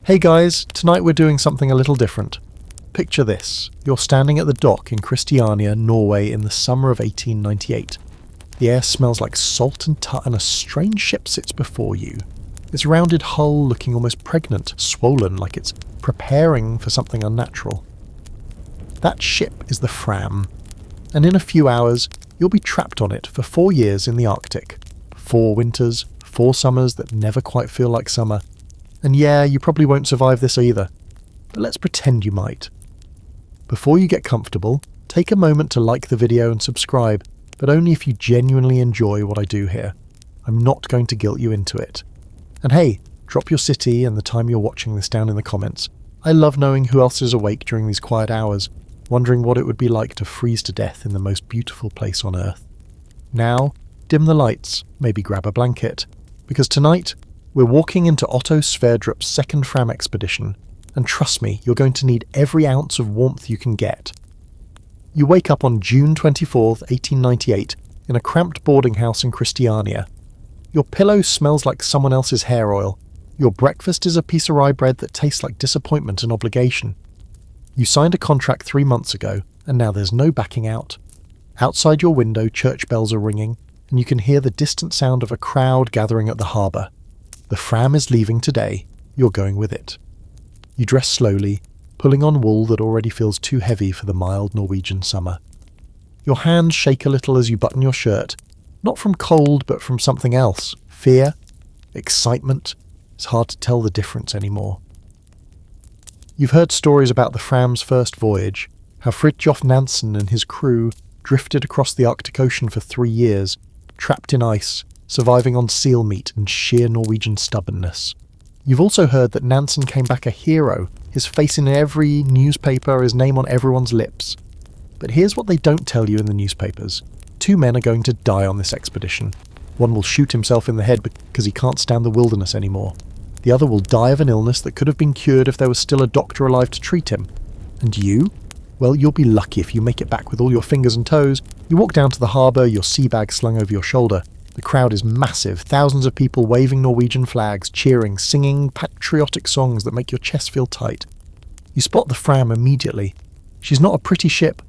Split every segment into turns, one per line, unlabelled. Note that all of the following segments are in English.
Hey guys, tonight we're doing something a little different. Picture this. You're standing at the dock in Christiania, Norway in the summer of 1898. The air smells like salt and tar and a strange ship sits before you. Its rounded hull looking almost pregnant, swollen like it's preparing for something unnatural. That ship is the Fram, and in a few hours you'll be trapped on it for 4 years in the Arctic. 4 winters, 4 summers that never quite feel like summer. And yeah, you probably won't survive this either, but let's pretend you might. Before you get comfortable, take a moment to like the video and subscribe, but only if you genuinely enjoy what I do here. I'm not going to guilt you into it. And hey, drop your city and the time you're watching this down in the comments. I love knowing who else is awake during these quiet hours, wondering what it would be like to freeze to death in the most beautiful place on Earth. Now, dim the lights, maybe grab a blanket, because tonight, we're walking into Otto Sverdrup's second Fram expedition, and trust me, you're going to need every ounce of warmth you can get. You wake up on June 24th, 1898, in a cramped boarding house in Christiania. Your pillow smells like someone else's hair oil. Your breakfast is a piece of rye bread that tastes like disappointment and obligation. You signed a contract 3 months ago, and now there's no backing out. Outside your window, church bells are ringing, and you can hear the distant sound of a crowd gathering at the harbour. The Fram is leaving today. You're going with it. You dress slowly, pulling on wool that already feels too heavy for the mild Norwegian summer. Your hands shake a little as you button your shirt, not from cold but from something else. Fear? Excitement? It's hard to tell the difference anymore. You've heard stories about the Fram's first voyage, how Fridtjof Nansen and his crew drifted across the Arctic Ocean for 3 years, trapped in ice, surviving on seal meat and sheer Norwegian stubbornness. You've also heard that Nansen came back a hero, his face in every newspaper, his name on everyone's lips. But here's what they don't tell you in the newspapers. 2 men are going to die on this expedition. One will shoot himself in the head because he can't stand the wilderness anymore. The other will die of an illness that could have been cured if there was still a doctor alive to treat him. And you? Well, you'll be lucky if you make it back with all your fingers and toes. You walk down to the harbour, your sea bag slung over your shoulder. The crowd is massive, thousands of people waving Norwegian flags, cheering, singing patriotic songs that make your chest feel tight. You spot the Fram immediately. She's not a pretty ship.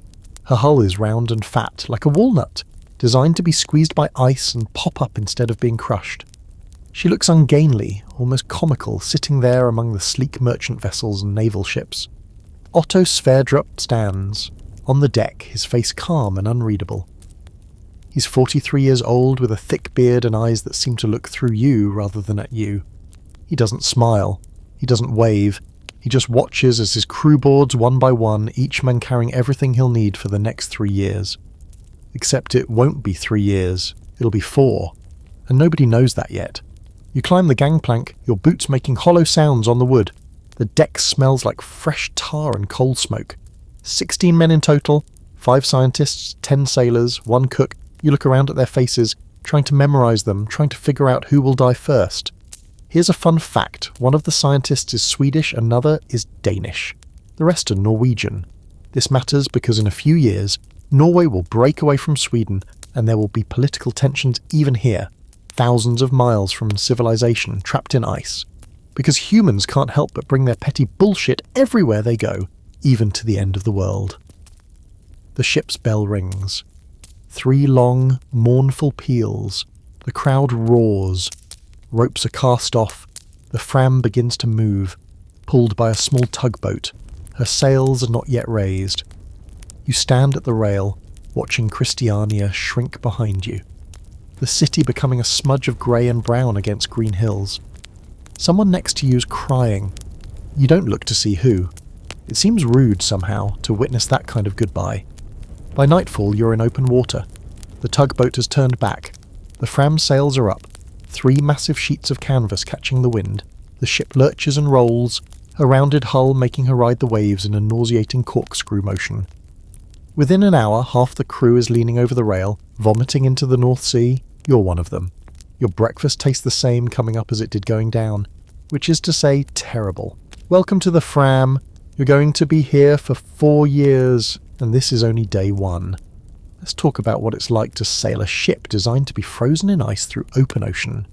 Her hull is round and fat, like a walnut, designed to be squeezed by ice and pop up instead of being crushed. She looks ungainly, almost comical, sitting there among the sleek merchant vessels and naval ships. Otto Sverdrup stands, on the deck, his face calm and unreadable. He's 43 years old with a thick beard and eyes that seem to look through you rather than at you. He doesn't smile. He doesn't wave. He just watches as his crew boards one by one, each man carrying everything he'll need for the next 3 years. Except it won't be 3 years. It'll be 4. And nobody knows that yet. You climb the gangplank, your boots making hollow sounds on the wood. The deck smells like fresh tar and coal smoke. 16 men in total, 5 scientists, 10 sailors, 1 cook. You look around at their faces, trying to memorize them, trying to figure out who will die first. Here's a fun fact. One of the scientists is Swedish, another is Danish. The rest are Norwegian. This matters because in a few years, Norway will break away from Sweden and there will be political tensions even here, thousands of miles from civilization, trapped in ice. Because humans can't help but bring their petty bullshit everywhere they go, even to the end of the world. The ship's bell rings. 3 long, mournful peals. The crowd roars. Ropes are cast off. The Fram begins to move, pulled by a small tugboat. Her sails are not yet raised. You stand at the rail, watching Christiania shrink behind you. The city becoming a smudge of grey and brown against green hills. Someone next to you is crying. You don't look to see who. It seems rude somehow to witness that kind of goodbye. By nightfall, you're in open water. The tugboat has turned back. The Fram sails are up, 3 massive sheets of canvas catching the wind. The ship lurches and rolls, her rounded hull making her ride the waves in a nauseating corkscrew motion. Within an hour, half the crew is leaning over the rail, vomiting into the North Sea. You're one of them. Your breakfast tastes the same coming up as it did going down, which is to say, terrible. Welcome to the Fram. You're going to be here for 4 years. And this is only day 1. Let's talk about what it's like to sail a ship designed to be frozen in ice through open ocean.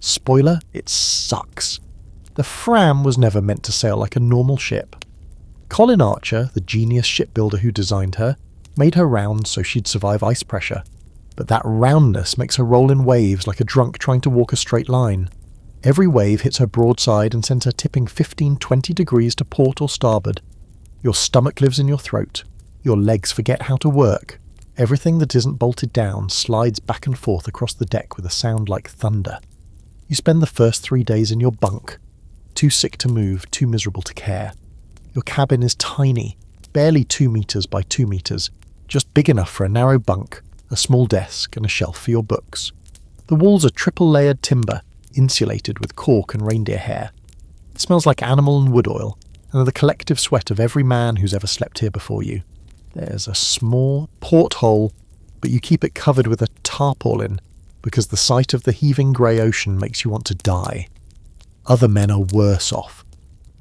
Spoiler, it sucks. The The Fram was never meant to sail like a normal ship. Colin Archer, the genius shipbuilder who designed her, made her round so she'd survive ice pressure. But that roundness makes her roll in waves like a drunk trying to walk a straight line. Every wave hits her broadside and sends her tipping 15-20 degrees to port or starboard. Your stomach lives in your throat. Your legs forget how to work. Everything that isn't bolted down slides back and forth across the deck with a sound like thunder. You spend the first 3 days in your bunk. Too sick to move, too miserable to care. Your cabin is tiny, barely 2 meters by 2 meters, just big enough for a narrow bunk, a small desk and a shelf for your books. The walls are triple-layered timber, insulated with cork and reindeer hair. It smells like animal and wood oil, and the collective sweat of every man who's ever slept here before you. There's a small porthole, but you keep it covered with a tarpaulin because the sight of the heaving grey ocean makes you want to die. Other men are worse off.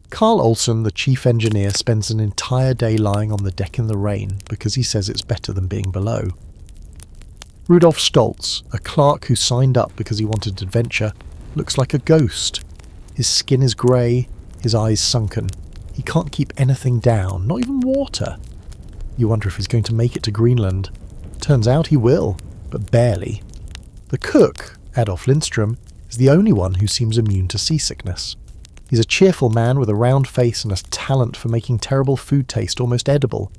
Carl Olsen, the chief engineer, spends an entire day lying on the deck in the rain because he says it's better than being below. Rudolf Stoltz, a clerk who signed up because he wanted adventure, looks like a ghost. His skin is grey, his eyes sunken. He can't keep anything down, not even water. You wonder if he's going to make it to Greenland. Turns out he will, but barely. The cook, Adolf Lindström, is the only one who seems immune to seasickness. He's a cheerful man with a round face and a talent for making terrible food taste almost edible.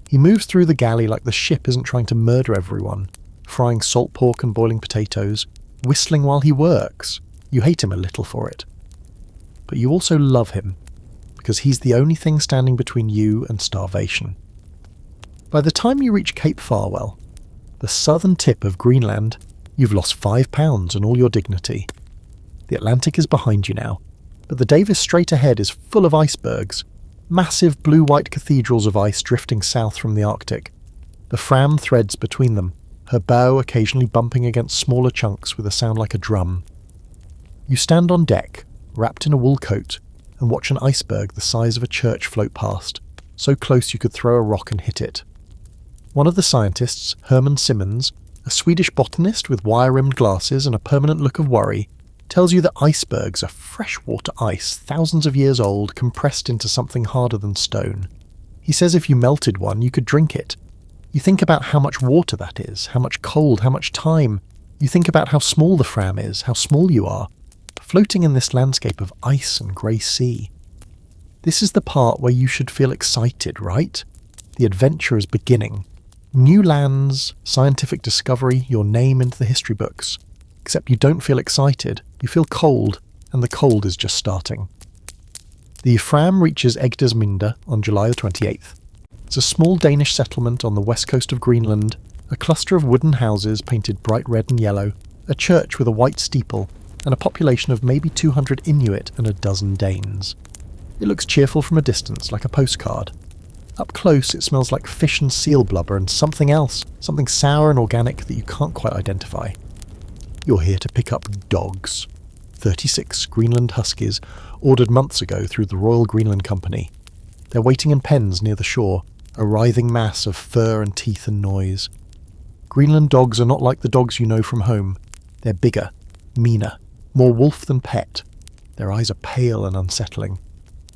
He moves through the galley like the ship isn't trying to murder everyone, frying salt pork and boiling potatoes, whistling while he works. You hate him a little for it. But you also love him, because he's the only thing standing between you and starvation. By the time you reach Cape Farewell, the southern tip of Greenland, you've lost 5 pounds and all your dignity. The Atlantic is behind you now, but the Davis Strait ahead is full of icebergs, massive blue-white cathedrals of ice drifting south from the Arctic. The Fram threads between them, her bow occasionally bumping against smaller chunks with a sound like a drum. You stand on deck, wrapped in a wool coat, and watch an iceberg the size of a church float past, so close you could throw a rock and hit it. One of the scientists, Herman Simmons, a Swedish botanist with wire-rimmed glasses and a permanent look of worry, tells you that icebergs are freshwater ice thousands of years old compressed into something harder than stone. He says if you melted one, you could drink it. You think about how much water that is, how much cold, how much time. You think about how small the Fram is, how small you are, floating in this landscape of ice and grey sea. This is the part where you should feel excited, right? The adventure is beginning. New lands, scientific discovery, your name into the history books. Except you don't feel excited, you feel cold, and the cold is just starting. The Fram reaches Egdersminde on July the 28th. It's a small Danish settlement on the west coast of Greenland, a cluster of wooden houses painted bright red and yellow, a church with a white steeple, and a population of maybe 200 Inuit and a dozen Danes. It looks cheerful from a distance, like a postcard. Up close it smells like fish and seal blubber and something else, something sour and organic that you can't quite identify. You're here to pick up dogs. 36 Greenland Huskies, ordered months ago through the Royal Greenland Company. They're waiting in pens near the shore, a writhing mass of fur and teeth and noise. Greenland dogs are not like the dogs you know from home. They're bigger, meaner, more wolf than pet. Their eyes are pale and unsettling.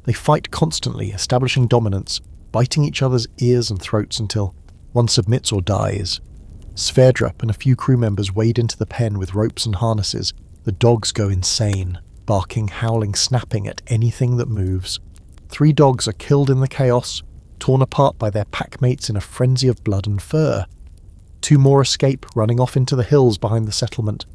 They fight constantly, establishing dominance, biting each other's ears and throats until one submits or dies. Sverdrup and a few crew members wade into the pen with ropes and harnesses. The dogs go insane, barking, howling, snapping at anything that moves. 3 dogs are killed in the chaos, torn apart by their packmates in a frenzy of blood and fur. 2 more escape, running off into the hills behind the settlement.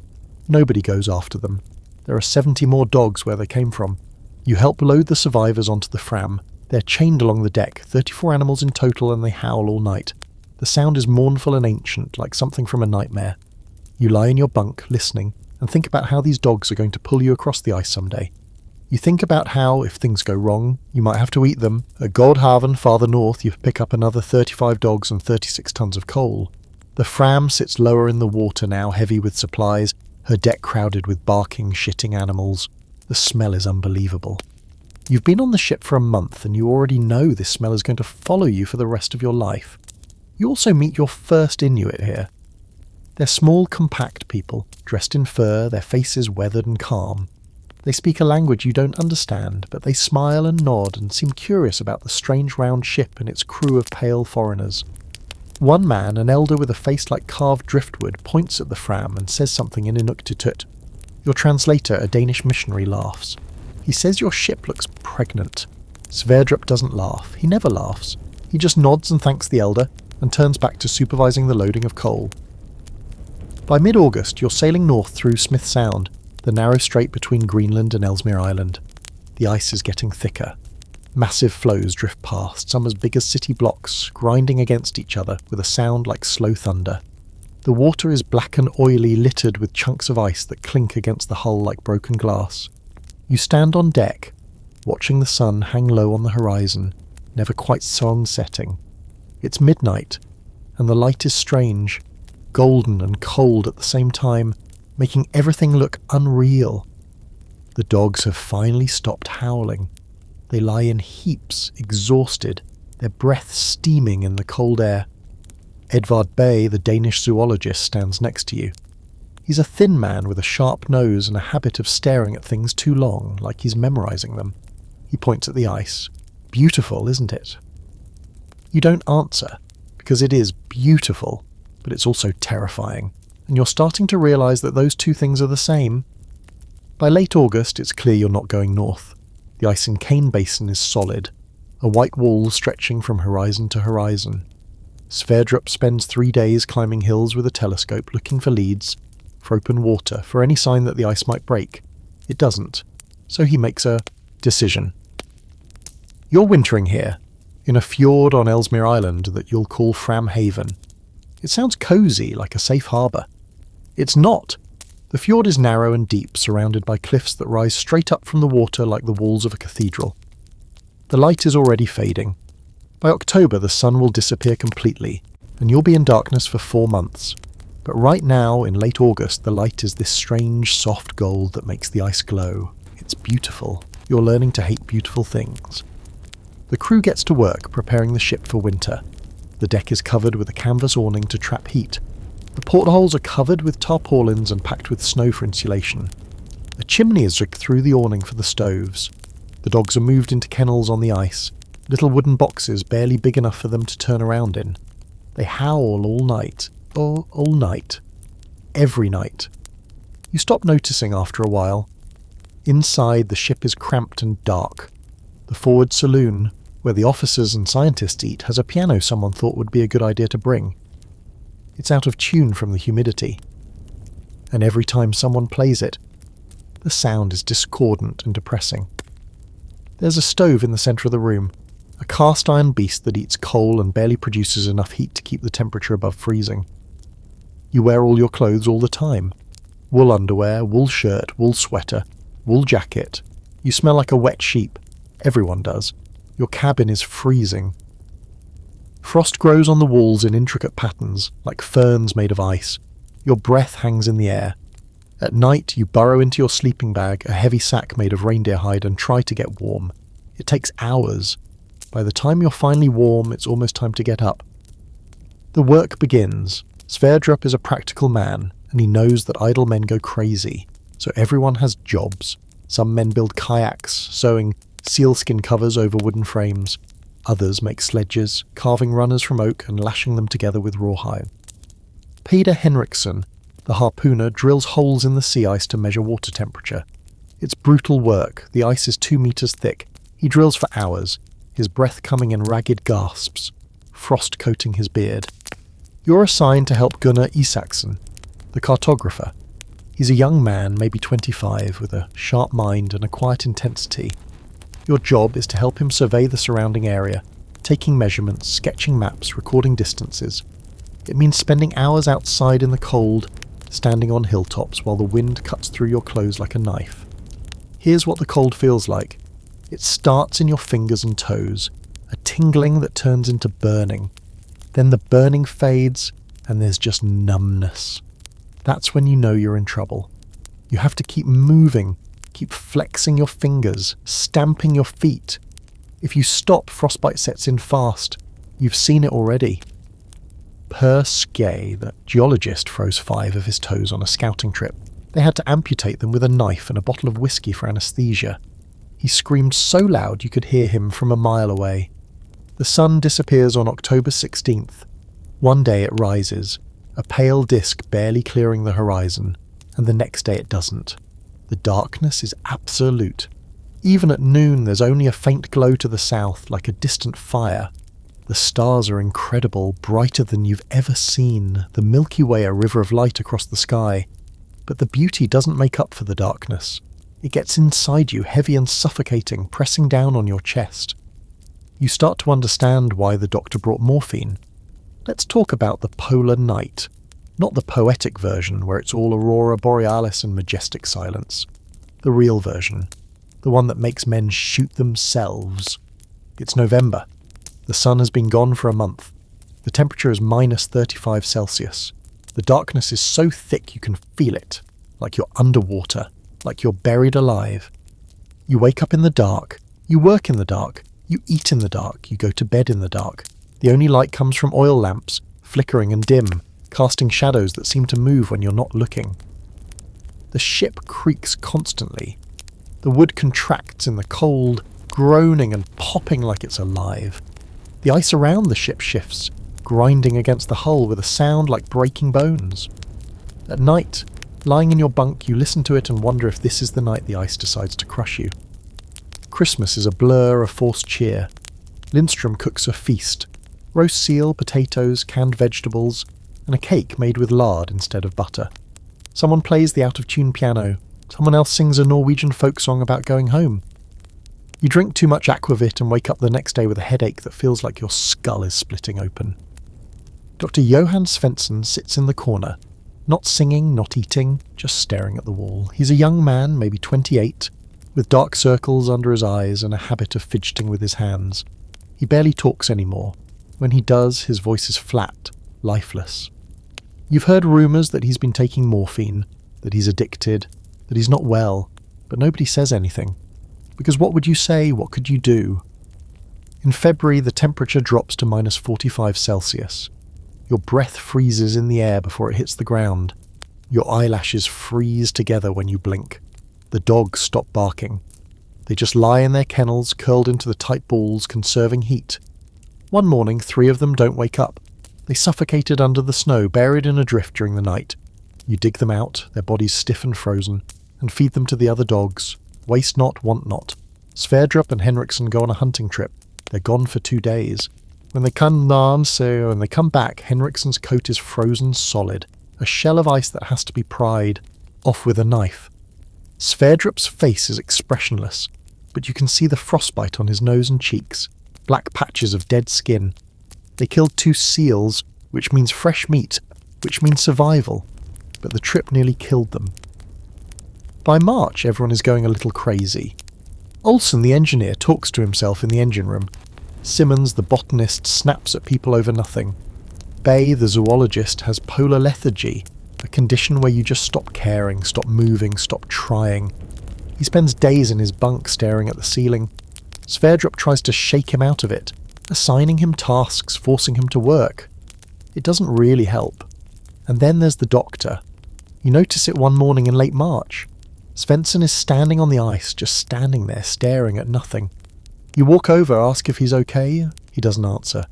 Nobody goes after them. There are 70 more dogs where they came from. You help load the survivors onto the Fram. They're chained along the deck, 34 animals in total, and they howl all night. The sound is mournful and ancient, like something from a nightmare. You lie in your bunk, listening, and think about how these dogs are going to pull you across the ice someday. You think about how, if things go wrong, you might have to eat them. At Godhavn, farther north, you pick up another 35 dogs and 36 tons of coal. The Fram sits lower in the water now, heavy with supplies, her deck crowded with barking, shitting animals. The smell is unbelievable. You've been on the ship for a month and you already know this smell is going to follow you for the rest of your life. You also meet your first Inuit here. They're small, compact people, dressed in fur, their faces weathered and calm. They speak a language you don't understand, but they smile and nod and seem curious about the strange round ship and its crew of pale foreigners. One man, an elder with a face like carved driftwood, points at the Fram and says something in Inuktitut. Your translator, a Danish missionary, laughs. He says your ship looks pregnant. Sverdrup doesn't laugh. He never laughs. He just nods and thanks the elder, and turns back to supervising the loading of coal. By mid-August, you're sailing north through Smith Sound, the narrow strait between Greenland and Ellesmere Island. The ice is getting thicker. Massive floes drift past, some as big as city blocks, grinding against each other with a sound like slow thunder. The water is black and oily, littered with chunks of ice that clink against the hull like broken glass. You stand on deck, watching the sun hang low on the horizon, never quite sun-setting. It's midnight, and the light is strange, golden and cold at the same time, making everything look unreal. The dogs have finally stopped howling. They lie in heaps, exhausted, their breath steaming in the cold air. Edvard Bay, the Danish zoologist, stands next to you. He's a thin man with a sharp nose and a habit of staring at things too long, like he's memorizing them. He points at the ice. Beautiful, isn't it? You don't answer, because it is beautiful, but it's also terrifying, and you're starting to realise that those two things are the same. By late August, it's clear you're not going north. The ice in Cane Basin is solid, a white wall stretching from horizon to horizon. Sverdrup spends 3 days climbing hills with a telescope looking for leads, for open water, for any sign that the ice might break. It doesn't, so he makes a decision. You're wintering here, in a fjord on Ellesmere Island that you'll call Fram Haven. It sounds cosy, like a safe harbour. It's not. The fjord is narrow and deep, surrounded by cliffs that rise straight up from the water like the walls of a cathedral. The light is already fading. By October the sun will disappear completely, and you'll be in darkness for 4 months. But right now, in late August, the light is this strange, soft gold that makes the ice glow. It's beautiful. You're learning to hate beautiful things. The crew gets to work preparing the ship for winter. The deck is covered with a canvas awning to trap heat. The portholes are covered with tarpaulins and packed with snow for insulation. A chimney is rigged through the awning for the stoves. The dogs are moved into kennels on the ice, little wooden boxes barely big enough for them to turn around in. They howl all night. Oh, all night. Every night. You stop noticing after a while. Inside, the ship is cramped and dark. The forward saloon, where the officers and scientists eat, has a piano someone thought would be a good idea to bring. It's out of tune from the humidity. And every time someone plays it, the sound is discordant and depressing. There's a stove in the centre of the room, a cast-iron beast that eats coal and barely produces enough heat to keep the temperature above freezing. You wear all your clothes all the time. Wool underwear, wool shirt, wool sweater, wool jacket. You smell like a wet sheep. Everyone does. Your cabin is freezing. Frost grows on the walls in intricate patterns, like ferns made of ice. Your breath hangs in the air. At night, you burrow into your sleeping bag, a heavy sack made of reindeer hide, and try to get warm. It takes hours. By the time you're finally warm, it's almost time to get up. The work begins. Sverdrup is a practical man, and he knows that idle men go crazy, so everyone has jobs. Some men build kayaks, sewing sealskin covers over wooden frames. Others make sledges, carving runners from oak and lashing them together with rawhide. Peder Henriksen, the harpooner, drills holes in the sea ice to measure water temperature. It's brutal work. The ice is 2 meters thick. He drills for hours, his breath coming in ragged gasps, frost coating his beard. You're assigned to help Gunnar Isaksen, the cartographer. He's a young man, maybe 25, with a sharp mind and a quiet intensity. Your job is to help him survey the surrounding area, taking measurements, sketching maps, recording distances. It means spending hours outside in the cold, standing on hilltops while the wind cuts through your clothes like a knife. Here's what the cold feels like. It starts in your fingers and toes, a tingling that turns into burning. Then the burning fades, and there's just numbness. That's when you know you're in trouble. You have to keep moving, keep flexing your fingers, stamping your feet. If you stop, frostbite sets in fast. You've seen it already. Per Schei, the geologist, froze 5 of his toes on a scouting trip. They had to amputate them with a knife and a bottle of whiskey for anaesthesia. He screamed so loud you could hear him from a mile away. The sun disappears on October 16th. One day it rises, a pale disk barely clearing the horizon, and the next day it doesn't. The darkness is absolute. Even at noon there's only a faint glow to the south, like a distant fire. The stars are incredible, brighter than you've ever seen, the Milky Way a river of light across the sky. But the beauty doesn't make up for the darkness. It gets inside you, heavy and suffocating, pressing down on your chest. You start to understand why the doctor brought morphine. Let's talk about the polar night. Not the poetic version, where it's all aurora borealis and majestic silence. The real version. The one that makes men shoot themselves. It's November. The sun has been gone for a month. The temperature is -35 Celsius. The darkness is so thick you can feel it, like you're underwater, like you're buried alive. You wake up in the dark, you work in the dark, you eat in the dark, you go to bed in the dark. The only light comes from oil lamps, flickering and dim, casting shadows that seem to move when you're not looking. The ship creaks constantly. The wood contracts in the cold, groaning and popping like it's alive. The ice around the ship shifts, grinding against the hull with a sound like breaking bones. At night, lying in your bunk, you listen to it and wonder if this is the night the ice decides to crush you. Christmas is a blur of forced cheer. Lindstrom cooks a feast. Roast seal, potatoes, canned vegetables, and a cake made with lard instead of butter. Someone plays the out-of-tune piano. Someone else sings a Norwegian folk song about going home. You drink too much aquavit and wake up the next day with a headache that feels like your skull is splitting open. Dr. Johan Svendsen sits in the corner, not singing, not eating, just staring at the wall. He's a young man, maybe 28, with dark circles under his eyes and a habit of fidgeting with his hands. He barely talks anymore. When he does, his voice is flat, lifeless. You've heard rumours that he's been taking morphine, that he's addicted, that he's not well, but nobody says anything. Because what would you say? What could you do? In February, the temperature drops to -45 Celsius. Your breath freezes in the air before it hits the ground. Your eyelashes freeze together when you blink. The dogs stop barking. They just lie in their kennels, curled into the tight balls, conserving heat. One morning, 3 of them don't wake up. They suffocated under the snow, buried in a drift during the night. You dig them out, their bodies stiff and frozen, and feed them to the other dogs. Waste not, want not. Sverdrup and Henriksen go on a hunting trip. They're gone for 2 days. When they come back, Henriksen's coat is frozen solid, a shell of ice that has to be pried off with a knife. Sverdrup's face is expressionless, but you can see the frostbite on his nose and cheeks, black patches of dead skin. They killed 2 seals, which means fresh meat, which means survival, but the trip nearly killed them. By March, everyone is going a little crazy. Olsen, the engineer, talks to himself in the engine room. Simmons, the botanist, snaps at people over nothing. Bay, the zoologist, has polar lethargy, a condition where you just stop caring, stop moving, stop trying. He spends days in his bunk staring at the ceiling. Sverdrup tries to shake him out of it, assigning him tasks, forcing him to work. It doesn't really help. And then there's the doctor. You notice it one morning in late March. Svendsen is standing on the ice, just standing there, staring at nothing. You walk over, ask if he's okay. He doesn't answer.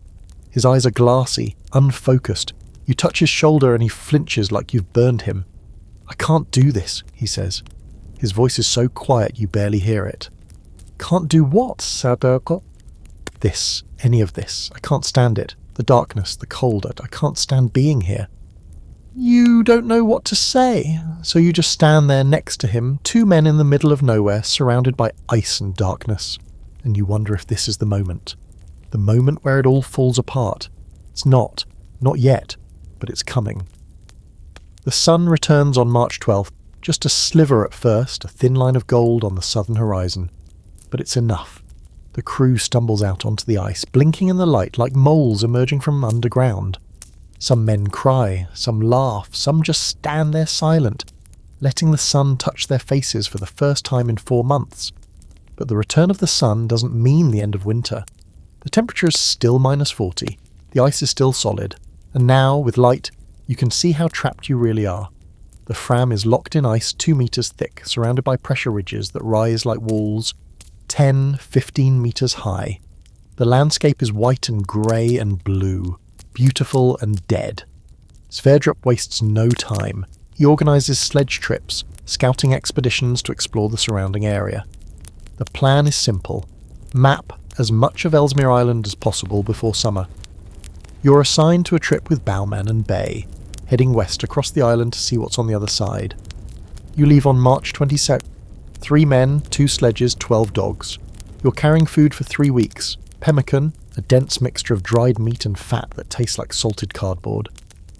His eyes are glassy, unfocused. You touch his shoulder and he flinches like you've burned him. "I can't do this," he says. His voice is so quiet you barely hear it. "Can't do what, Sverdrup?" "This, any of this. I can't stand it. The darkness, the cold. I can't stand being here." You don't know what to say, so you just stand there next to him, 2 men in the middle of nowhere, surrounded by ice and darkness, and you wonder if this is the moment where it all falls apart. It's not yet, but it's coming. The sun returns on March 12th, just a sliver at first, a thin line of gold on the southern horizon, but it's enough. The crew stumbles out onto the ice, blinking in the light like moles emerging from underground. Some men cry, some laugh, some just stand there silent, letting the sun touch their faces for the first time in 4 months. But the return of the sun doesn't mean the end of winter. The temperature is still -40, the ice is still solid, and now, with light, you can see how trapped you really are. The Fram is locked in ice 2 meters thick, surrounded by pressure ridges that rise like walls 10, 15 meters high. The landscape is white and grey and blue, beautiful and dead. Sverdrup wastes no time. He organises sledge trips, scouting expeditions to explore the surrounding area. The plan is simple. Map as much of Ellesmere Island as possible before summer. You're assigned to a trip with Bowman and Bay, heading west across the island to see what's on the other side. You leave on March 22nd. 3 men, 2 sledges, 12 dogs. You're carrying food for 3 weeks. Pemmican, a dense mixture of dried meat and fat that tastes like salted cardboard.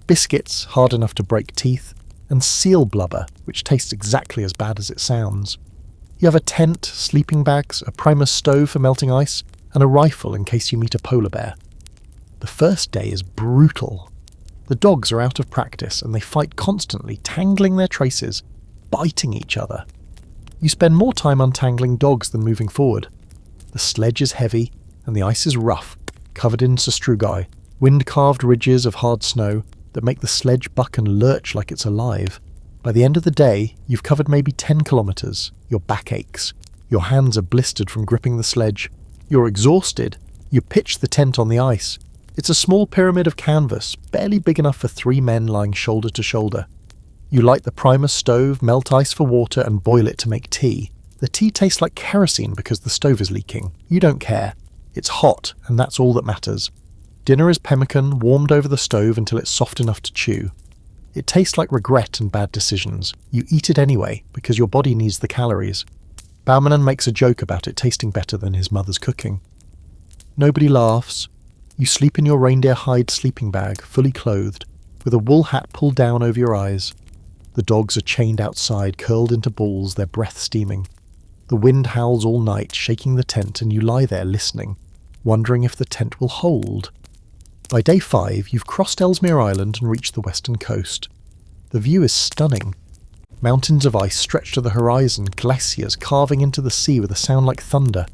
Biscuits, hard enough to break teeth. And seal blubber, which tastes exactly as bad as it sounds. You have a tent, sleeping bags, a Primus stove for melting ice, and a rifle in case you meet a polar bear. The first day is brutal. The dogs are out of practice and they fight constantly, tangling their traces, biting each other. You spend more time untangling dogs than moving forward. The sledge is heavy and the ice is rough, covered in sastrugi, wind-carved ridges of hard snow that make the sledge buck and lurch like it's alive. By the end of the day, you've covered maybe 10 kilometres. Your back aches. Your hands are blistered from gripping the sledge. You're exhausted. You pitch the tent on the ice. It's a small pyramid of canvas, barely big enough for 3 men lying shoulder to shoulder. You light the Primus stove, melt ice for water, and boil it to make tea. The tea tastes like kerosene because the stove is leaking. You don't care. It's hot, and that's all that matters. Dinner is pemmican, warmed over the stove until it's soft enough to chew. It tastes like regret and bad decisions. You eat it anyway, because your body needs the calories. Baumanen makes a joke about it tasting better than his mother's cooking. Nobody laughs. You sleep in your reindeer hide sleeping bag, fully clothed, with a wool hat pulled down over your eyes. The dogs are chained outside, curled into balls, their breath steaming. The wind howls all night, shaking the tent, and you lie there listening, wondering if the tent will hold. By day 5, you've crossed Ellesmere Island and reached the western coast. The view is stunning. Mountains of ice stretch to the horizon, glaciers carving into the sea with a sound like thunder.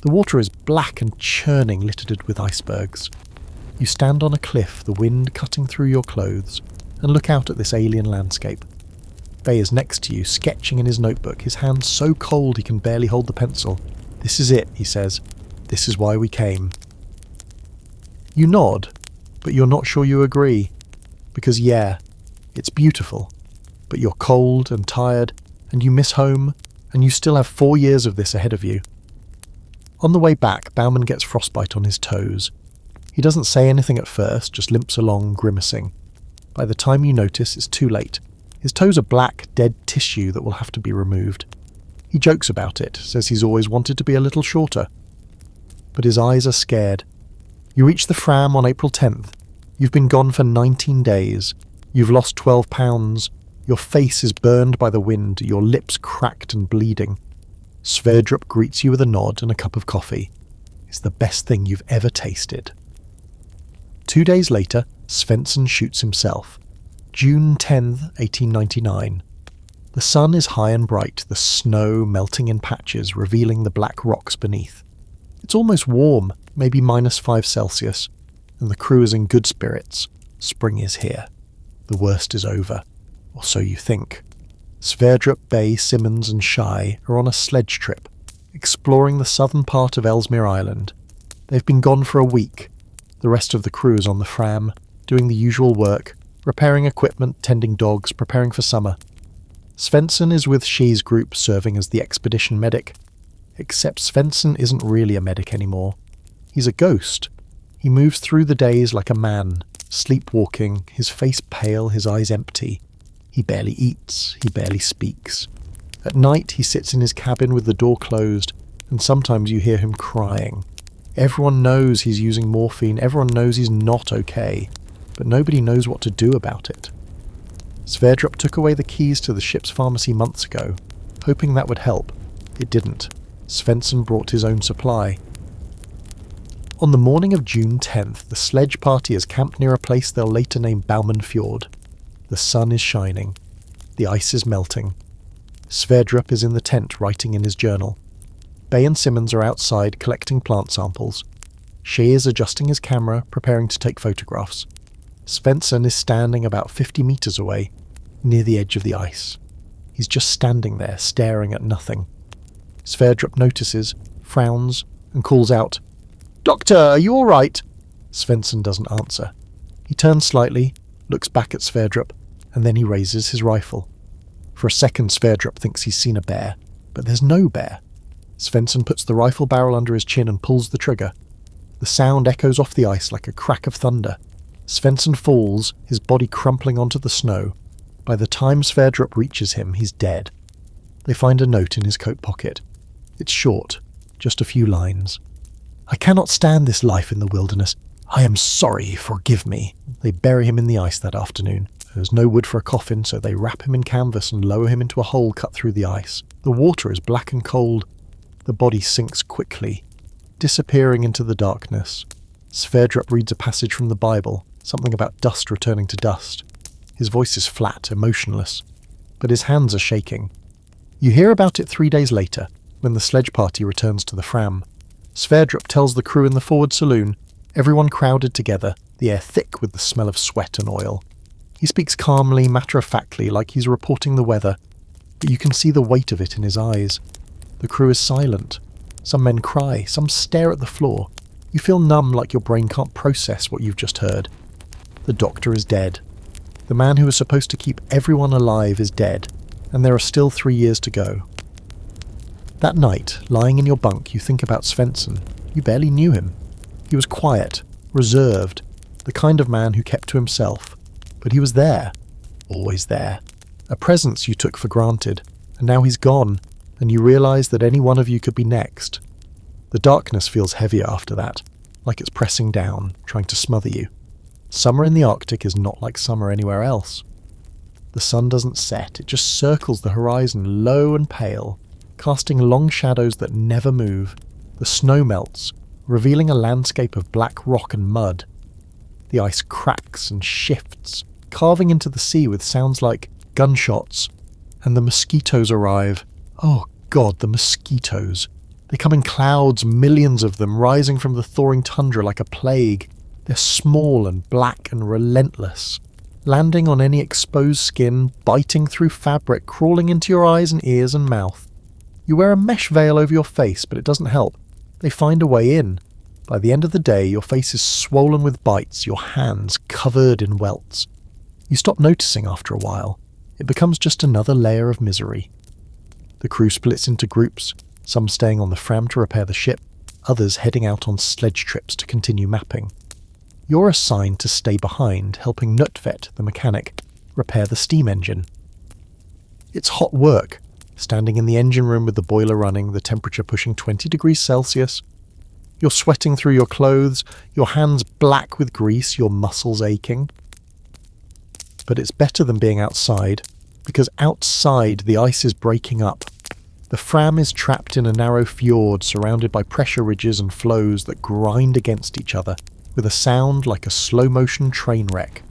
The water is black and churning, littered with icebergs. You stand on a cliff, the wind cutting through your clothes, and look out at this alien landscape. Bay is next to you, sketching in his notebook, his hands so cold he can barely hold the pencil. "This is it," he says. "This is why we came." You nod, but you're not sure you agree. Because yeah, it's beautiful, but you're cold and tired, and you miss home, and you still have 4 years of this ahead of you. On the way back, Bauman gets frostbite on his toes. He doesn't say anything at first, just limps along, grimacing. By the time you notice, it's too late. His toes are black, dead tissue that will have to be removed. He jokes about it, says he's always wanted to be a little shorter. But his eyes are scared. You reach the Fram on April 10th. You've been gone for 19 days. You've lost 12 pounds. Your face is burned by the wind, your lips cracked and bleeding. Sverdrup greets you with a nod and a cup of coffee. It's the best thing you've ever tasted. 2 days later, Svendsen shoots himself. June 10th, 1899. The sun is high and bright, the snow melting in patches, revealing the black rocks beneath. It's almost warm, maybe -5°C, and the crew is in good spirits. Spring is here. The worst is over, or so you think. Sverdrup, Bay, Simmons and Schei are on a sledge trip, exploring the southern part of Ellesmere Island. They've been gone for a week. The rest of the crew is on the Fram, doing the usual work, repairing equipment, tending dogs, preparing for summer. Svendsen is with Schei's group, serving as the expedition medic. Except Svendsen isn't really a medic anymore. He's a ghost. He moves through the days like a man, sleepwalking, his face pale, his eyes empty. He barely eats, he barely speaks. At night he sits in his cabin with the door closed, and sometimes you hear him crying. Everyone knows he's using morphine, everyone knows he's not okay, but nobody knows what to do about it. Sverdrup took away the keys to the ship's pharmacy months ago, hoping that would help. It didn't. Svendsen brought his own supply. On the morning of June 10th, the sledge party is camped near a place they'll later name Bauman Fjord. The sun is shining. The ice is melting. Sverdrup is in the tent writing in his journal. Bay and Simmons are outside collecting plant samples. Schei is adjusting his camera, preparing to take photographs. Svendsen is standing about 50 meters away, near the edge of the ice. He's just standing there, staring at nothing. Sverdrup notices, frowns, and calls out, "Doctor, are you all right?" Svendsen doesn't answer. He turns slightly, looks back at Sverdrup, and then he raises his rifle. For a second, Sverdrup thinks he's seen a bear, but there's no bear. Svendsen puts the rifle barrel under his chin and pulls the trigger. The sound echoes off the ice like a crack of thunder. Svendsen falls, his body crumpling onto the snow. By the time Sverdrup reaches him, he's dead. They find a note in his coat pocket. It's short, just a few lines. "I cannot stand this life in the wilderness. I am sorry, forgive me." They bury him in the ice that afternoon. There's no wood for a coffin, so they wrap him in canvas and lower him into a hole cut through the ice. The water is black and cold. The body sinks quickly, disappearing into the darkness. Sverdrup reads a passage from the Bible, something about dust returning to dust. His voice is flat, emotionless, but his hands are shaking. You hear about it 3 days later, when the sledge party returns to the Fram. Sverdrup tells the crew in the forward saloon, everyone crowded together, the air thick with the smell of sweat and oil. He speaks calmly, matter-of-factly, like he's reporting the weather, but you can see the weight of it in his eyes. The crew is silent. Some men cry, some stare at the floor. You feel numb, like your brain can't process what you've just heard. The doctor is dead. The man who was supposed to keep everyone alive is dead, and there are still 3 years to go. That night, lying in your bunk, you think about Svendsen. You barely knew him. He was quiet, reserved, the kind of man who kept to himself. But he was there, always there. A presence you took for granted, and now he's gone, and you realise that any one of you could be next. The darkness feels heavier after that, like it's pressing down, trying to smother you. Summer in the Arctic is not like summer anywhere else. The sun doesn't set, it just circles the horizon low and pale, casting long shadows that never move. The snow melts, revealing a landscape of black rock and mud. The ice cracks and shifts, carving into the sea with sounds like gunshots. And the mosquitoes arrive. Oh God, the mosquitoes. They come in clouds, millions of them, rising from the thawing tundra like a plague. They're small and black and relentless, landing on any exposed skin, biting through fabric, crawling into your eyes and ears and mouth. You wear a mesh veil over your face, but it doesn't help. They find a way in. By the end of the day, your face is swollen with bites, your hands covered in welts. You stop noticing after a while. It becomes just another layer of misery. The crew splits into groups, some staying on the Fram to repair the ship, others heading out on sledge trips to continue mapping. You're assigned to stay behind, helping Nutvet, the mechanic, repair the steam engine. It's hot work, standing in the engine room with the boiler running, the temperature pushing 20 degrees Celsius. You're sweating through your clothes, your hands black with grease, your muscles aching. But it's better than being outside, because outside the ice is breaking up. The Fram is trapped in a narrow fjord surrounded by pressure ridges and floes that grind against each other, with a sound like a slow-motion train wreck.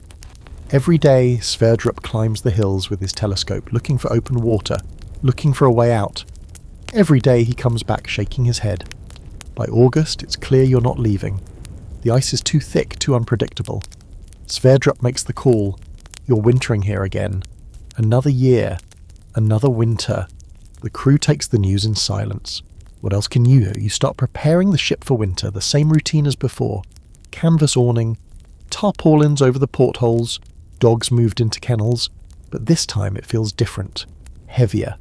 Every day, Sverdrup climbs the hills with his telescope, looking for open water, looking for a way out. Every day he comes back shaking his head. By August, it's clear you're not leaving. The ice is too thick, too unpredictable. Sverdrup makes the call. You're wintering here again. Another year. Another winter. The crew takes the news in silence. What else can you do? You start preparing the ship for winter, the same routine as before. Canvas awning, tarpaulins over the portholes, dogs moved into kennels. But this time it feels different. Heavier.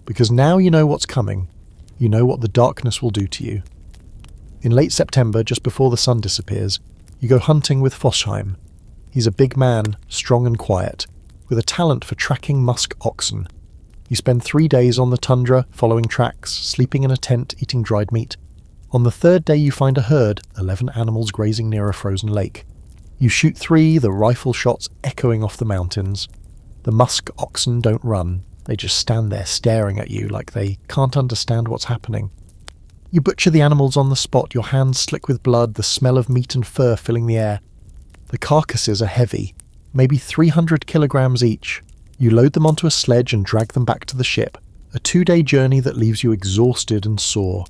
Because now you know what's coming. You know what the darkness will do to you. In late September, just before the sun disappears, you go hunting with Fosheim. He's a big man, strong and quiet, with a talent for tracking musk oxen. You spend 3 days on the tundra, following tracks, sleeping in a tent, eating dried meat. On the 3rd day you find a herd, 11 animals grazing near a frozen lake. You shoot 3, the rifle shots echoing off the mountains. The musk oxen don't run, they just stand there staring at you like they can't understand what's happening. You butcher the animals on the spot, your hands slick with blood, the smell of meat and fur filling the air. The carcasses are heavy, maybe 300 kilograms each. You load them onto a sledge and drag them back to the ship, a 2-day journey that leaves you exhausted and sore.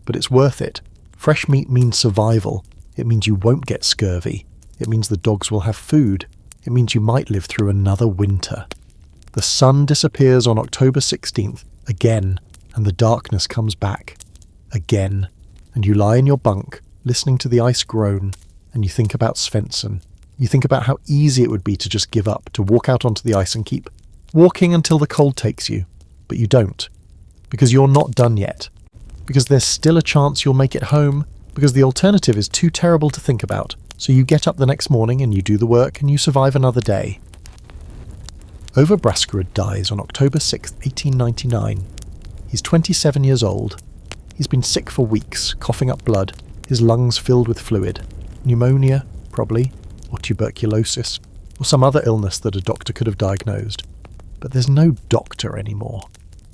But it's worth it. Fresh meat means survival. It means you won't get scurvy. It means the dogs will have food. It means you might live through another winter. The The sun disappears on October 16th again, and the darkness comes back again, and you lie in your bunk, listening to the ice groan, and you think about Svendsen. You think about how easy it would be to just give up, to walk out onto the ice and keep walking until the cold takes you. But you don't, because you're not done yet, because there's still a chance you'll make it home, because the alternative is too terrible to think about. So you get up the next morning and you do the work and you survive another day. Over Braskerud dies on October 6, 1899. He's 27 years old. He's been sick for weeks, coughing up blood, his lungs filled with fluid. Pneumonia, probably, or tuberculosis, or some other illness that a doctor could have diagnosed. But there's no doctor anymore.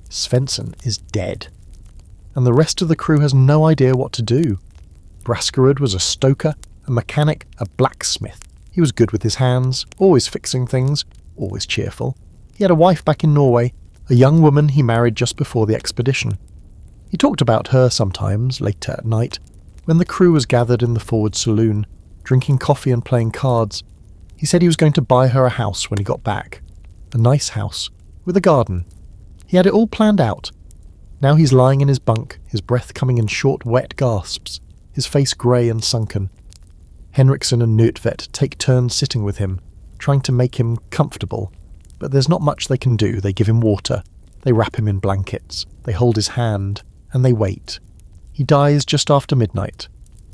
Svendsen is dead. And the rest of the crew has no idea what to do. Braskerud was a stoker, a mechanic, a blacksmith. He was good with his hands, always fixing things, always cheerful. He had a wife back in Norway, a young woman he married just before the expedition. He talked about her sometimes, later at night, when the crew was gathered in the forward saloon, drinking coffee and playing cards. He said he was going to buy her a house when he got back. A nice house, with a garden. He had it all planned out. Now he's lying in his bunk, his breath coming in short, wet gasps, his face grey and sunken. Henriksen and Nordtvedt take turns sitting with him, trying to make him comfortable, but there's not much they can do. They give him water, they wrap him in blankets, they hold his hand, and they wait. He dies just after midnight.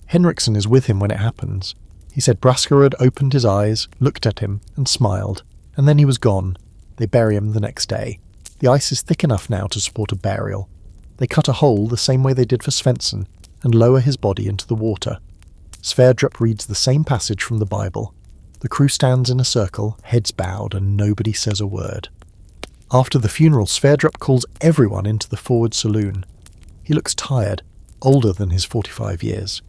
Henriksen is with him when it happens. He said Braskerud opened his eyes, looked at him, and smiled, and then he was gone. They bury him the next day. The ice is thick enough now to support a burial. They cut a hole the same way they did for Svendsen, and lower his body into the water. Sverdrup reads the same passage from the Bible. The crew stands in a circle, heads bowed, and nobody says a word. After the funeral, Sverdrup calls everyone into the forward saloon. He looks tired, older than his 45 years.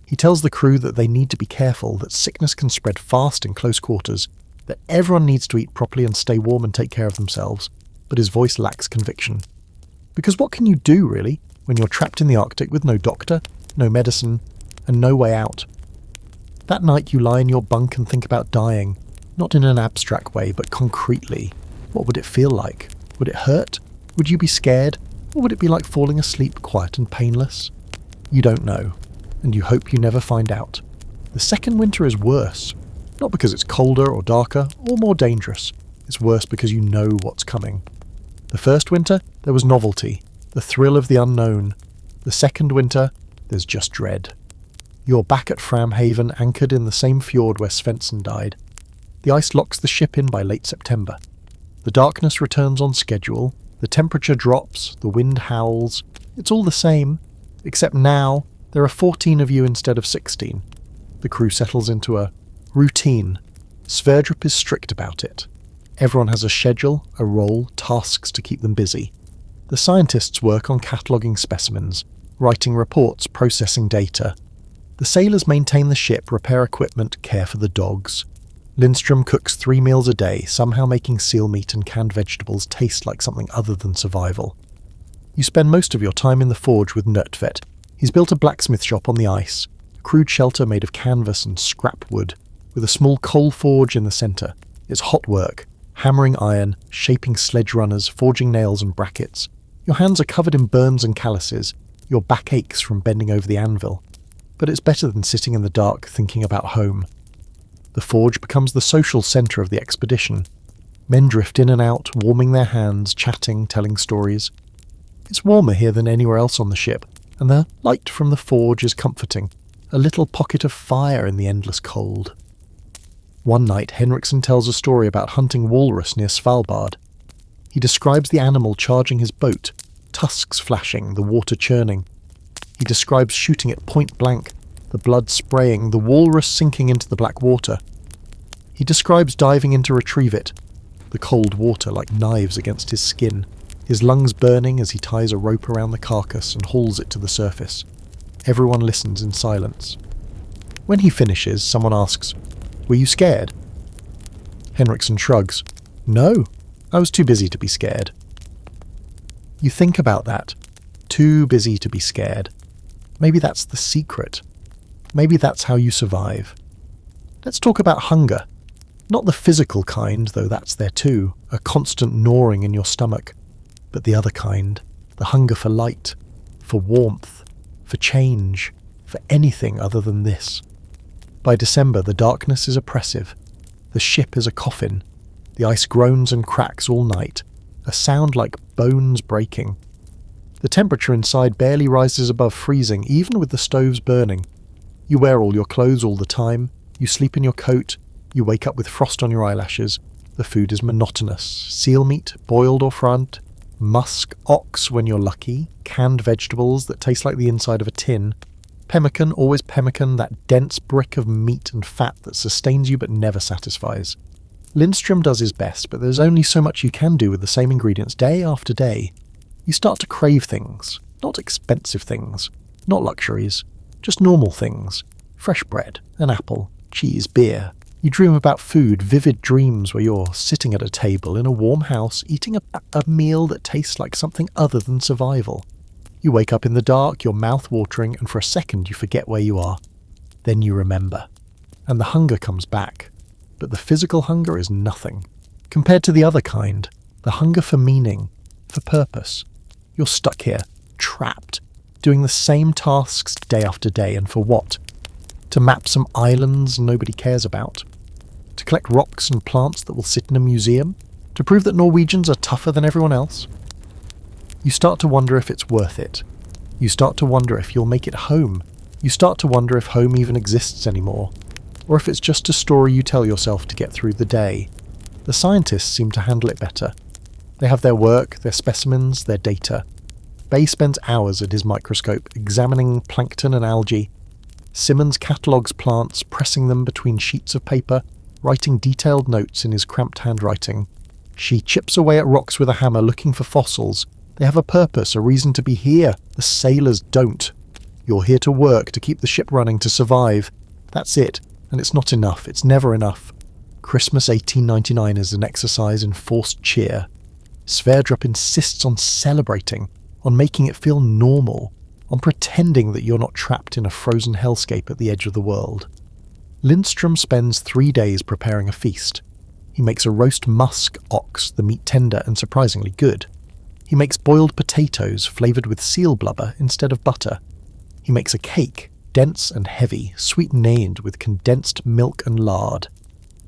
He tells the crew that they need to be careful, that sickness can spread fast in close quarters, that everyone needs to eat properly and stay warm and take care of themselves, but his voice lacks conviction. Because what can you do, really, when you're trapped in the Arctic with no doctor, no medicine, and no way out? That night you lie in your bunk and think about dying, not in an abstract way, but concretely. What would it feel like? Would it hurt? Would you be scared? Or would it be like falling asleep, quiet and painless? You don't know, and you hope you never find out. The second winter is worse, not because it's colder or darker or more dangerous. It's worse because you know what's coming. The first winter, there was novelty, the thrill of the unknown. The second winter, there's just dread. You're back at Fram Haven, anchored in the same fjord where Svendsen died. The ice locks the ship in by late September. The darkness returns on schedule, the temperature drops, the wind howls. It's all the same, except now there are 14 of you instead of 16. The crew settles into a routine. Sverdrup is strict about it. Everyone has a schedule, a role, tasks to keep them busy. The scientists work on cataloguing specimens, writing reports, processing data. The sailors maintain the ship, repair equipment, care for the dogs. Lindström cooks 3 meals a day, somehow making seal meat and canned vegetables taste like something other than survival. You spend most of your time in the forge with Nordtvedt. He's built a blacksmith shop on the ice, a crude shelter made of canvas and scrap wood, with a small coal forge in the centre. It's hot work, hammering iron, shaping sledge runners, forging nails and brackets. Your hands are covered in burns and calluses, your back aches from bending over the anvil. But it's better than sitting in the dark thinking about home. The forge becomes the social centre of the expedition. Men drift in and out, warming their hands, chatting, telling stories. It's warmer here than anywhere else on the ship, and the light from the forge is comforting, a little pocket of fire in the endless cold. One night, Henriksen tells a story about hunting walrus near Svalbard. He describes the animal charging his boat, tusks flashing, the water churning. He describes shooting it point blank, the blood spraying, the walrus sinking into the black water. He describes diving in to retrieve it, the cold water like knives against his skin, his lungs burning as he ties a rope around the carcass and hauls it to the surface. Everyone listens in silence. When he finishes, someone asks, "Were you scared?" Henriksen shrugs. "No, I was too busy to be scared." You think about that. Too busy to be scared. Maybe that's the secret. Maybe that's how you survive. Let's talk about hunger. Not the physical kind, though that's there too, a constant gnawing in your stomach, but the other kind, the hunger for light, for warmth, for change, for anything other than this. By December, the darkness is oppressive. The ship is a coffin. The ice groans and cracks all night, a sound like bones breaking. The temperature inside barely rises above freezing, even with the stoves burning. You wear all your clothes all the time, you sleep in your coat, you wake up with frost on your eyelashes. The food is monotonous. Seal meat, boiled or fried, musk ox when you're lucky, canned vegetables that taste like the inside of a tin, pemmican, always pemmican, that dense brick of meat and fat that sustains you but never satisfies. Lindstrom does his best, but there's only so much you can do with the same ingredients day after day. You start to crave things, not expensive things, not luxuries, just normal things. Fresh bread, an apple, cheese, beer. You dream about food, vivid dreams where you're sitting at a table in a warm house eating a meal that tastes like something other than survival. You wake up in the dark, your mouth watering, and for a second you forget where you are. Then you remember. And the hunger comes back. But the physical hunger is nothing. Compared to the other kind, the hunger for meaning, for purpose. You're stuck here, trapped, doing the same tasks day after day, and for what? To map some islands nobody cares about? To collect rocks and plants that will sit in a museum? To prove that Norwegians are tougher than everyone else? You start to wonder if it's worth it. You start to wonder if you'll make it home. You start to wonder if home even exists anymore, or if it's just a story you tell yourself to get through the day. The scientists seem to handle it better. They have their work, their specimens, their data. Bay spends hours at his microscope examining plankton and algae. Simmons catalogues plants, pressing them between sheets of paper, writing detailed notes in his cramped handwriting. Schei chips away at rocks with a hammer looking for fossils. They have a purpose, a reason to be here. The sailors don't. You're here to work, to keep the ship running, to survive. That's it, and it's not enough. It's never enough. Christmas 1899 is an exercise in forced cheer. Sverdrup insists on celebrating, on making it feel normal, on pretending that you're not trapped in a frozen hellscape at the edge of the world. Lindstrom spends 3 days preparing a feast. He makes a roast musk ox, the meat tender and surprisingly good. He makes boiled potatoes flavoured with seal blubber instead of butter. He makes a cake, dense and heavy, sweetened with condensed milk and lard.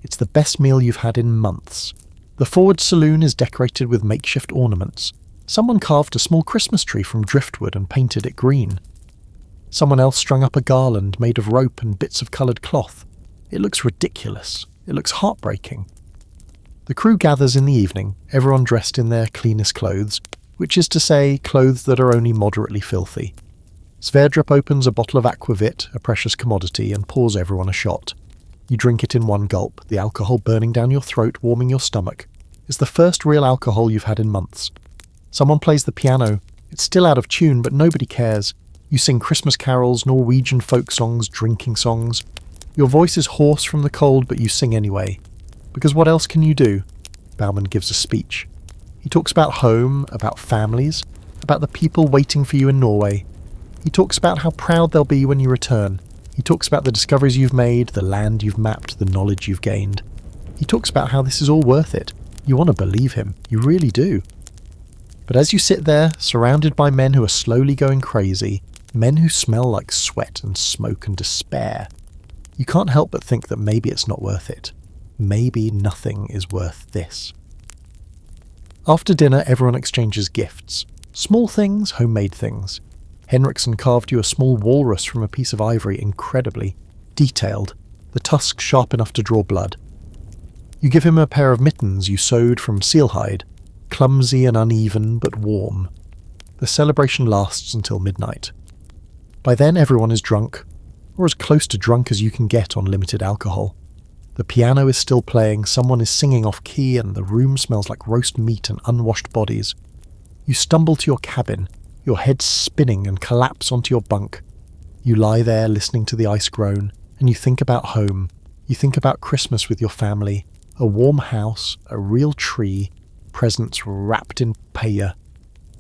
It's the best meal you've had in months. The forward saloon is decorated with makeshift ornaments. Someone carved a small Christmas tree from driftwood and painted it green. Someone else strung up a garland made of rope and bits of coloured cloth. It looks ridiculous. It looks heartbreaking. The crew gathers in the evening, everyone dressed in their cleanest clothes, which is to say, clothes that are only moderately filthy. Sverdrup opens a bottle of aquavit, a precious commodity, and pours everyone a shot. You drink it in one gulp, the alcohol burning down your throat, warming your stomach. It's the first real alcohol you've had in months. Someone plays the piano. It's still out of tune, but nobody cares. You sing Christmas carols, Norwegian folk songs, drinking songs. Your voice is hoarse from the cold, but you sing anyway. Because what else can you do? Bauman gives a speech. He talks about home, about families, about the people waiting for you in Norway. He talks about how proud they'll be when you return. He talks about the discoveries you've made, the land you've mapped, the knowledge you've gained. He talks about how this is all worth it. You want to believe him. You really do. But as you sit there, surrounded by men who are slowly going crazy, men who smell like sweat and smoke and despair, you can't help but think that maybe it's not worth it. Maybe nothing is worth this. After dinner, everyone exchanges gifts. Small things, homemade things. Henriksen carved you a small walrus from a piece of ivory, incredibly detailed, the tusk sharp enough to draw blood. You give him a pair of mittens you sewed from seal hide, clumsy and uneven but warm. The celebration lasts until midnight. By then everyone is drunk, or as close to drunk as you can get on limited alcohol. The piano is still playing, someone is singing off key, and the room smells like roast meat and unwashed bodies. You stumble to your cabin, your head spinning, and collapse onto your bunk. You lie there listening to the ice groan, and you think about home. You think about Christmas with your family, a warm house, a real tree, presents wrapped in paella.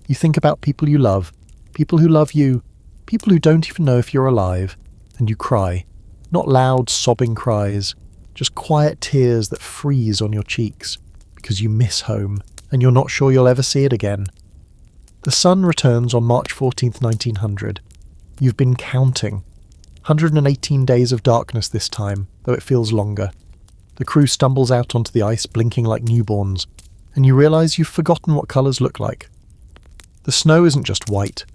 You think about people you love, people who love you, people who don't even know if you're alive, and you cry. Not loud, sobbing cries, just quiet tears that freeze on your cheeks because you miss home and you're not sure you'll ever see it again. The sun returns on March 14th, 1900. You've been counting. 118 days of darkness this time, though it feels longer. The crew stumbles out onto the ice, blinking like newborns, and you realise you've forgotten what colours look like. The snow isn't just white.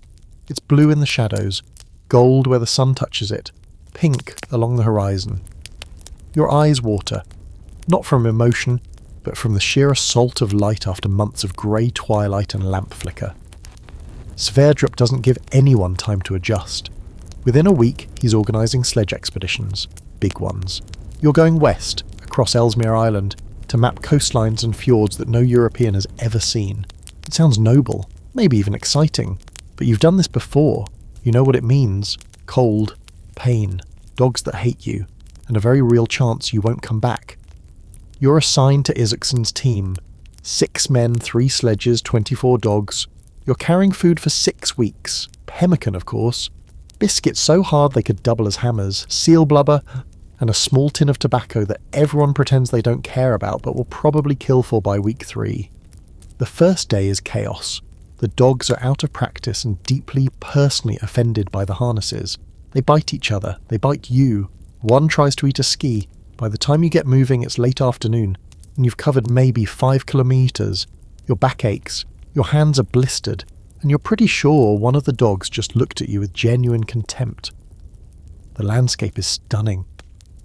It's blue in the shadows, gold where the sun touches it, pink along the horizon. Your eyes water, not from emotion, but from the sheer assault of light after months of grey twilight and lamp flicker. Sverdrup doesn't give anyone time to adjust. Within a week, he's organising sledge expeditions, big ones. You're going west, across Ellesmere Island, to map coastlines and fjords that no European has ever seen. It sounds noble, maybe even exciting, but you've done this before. You know what it means. Cold, pain, dogs that hate you, and a very real chance you won't come back. You're assigned to Isaacsson's team. 6 men, 3 sledges, 24 dogs. You're carrying food for 6 weeks. Pemmican, of course. Biscuits so hard they could double as hammers. Seal blubber, and a small tin of tobacco that everyone pretends they don't care about but will probably kill for by week 3. The first day is chaos. The dogs are out of practice and deeply, personally offended by the harnesses. They bite each other. They bite you. One tries to eat a ski. By the time you get moving, it's late afternoon, and you've covered maybe 5 kilometres. Your back aches. Your hands are blistered, and you're pretty sure one of the dogs just looked at you with genuine contempt. The landscape is stunning.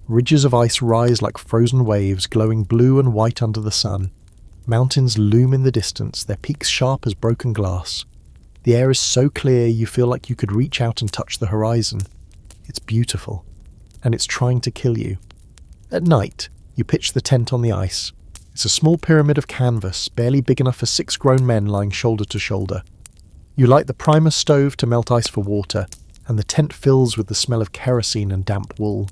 Ridges of ice rise like frozen waves, glowing blue and white under the sun. Mountains loom in the distance, their peaks sharp as broken glass. The air is so clear you feel like you could reach out and touch the horizon. It's beautiful, and it's trying to kill you. At night, you pitch the tent on the ice. It's a small pyramid of canvas, barely big enough for 6 grown men lying shoulder to shoulder. You light the primer stove to melt ice for water, and the tent fills with the smell of kerosene and damp wool.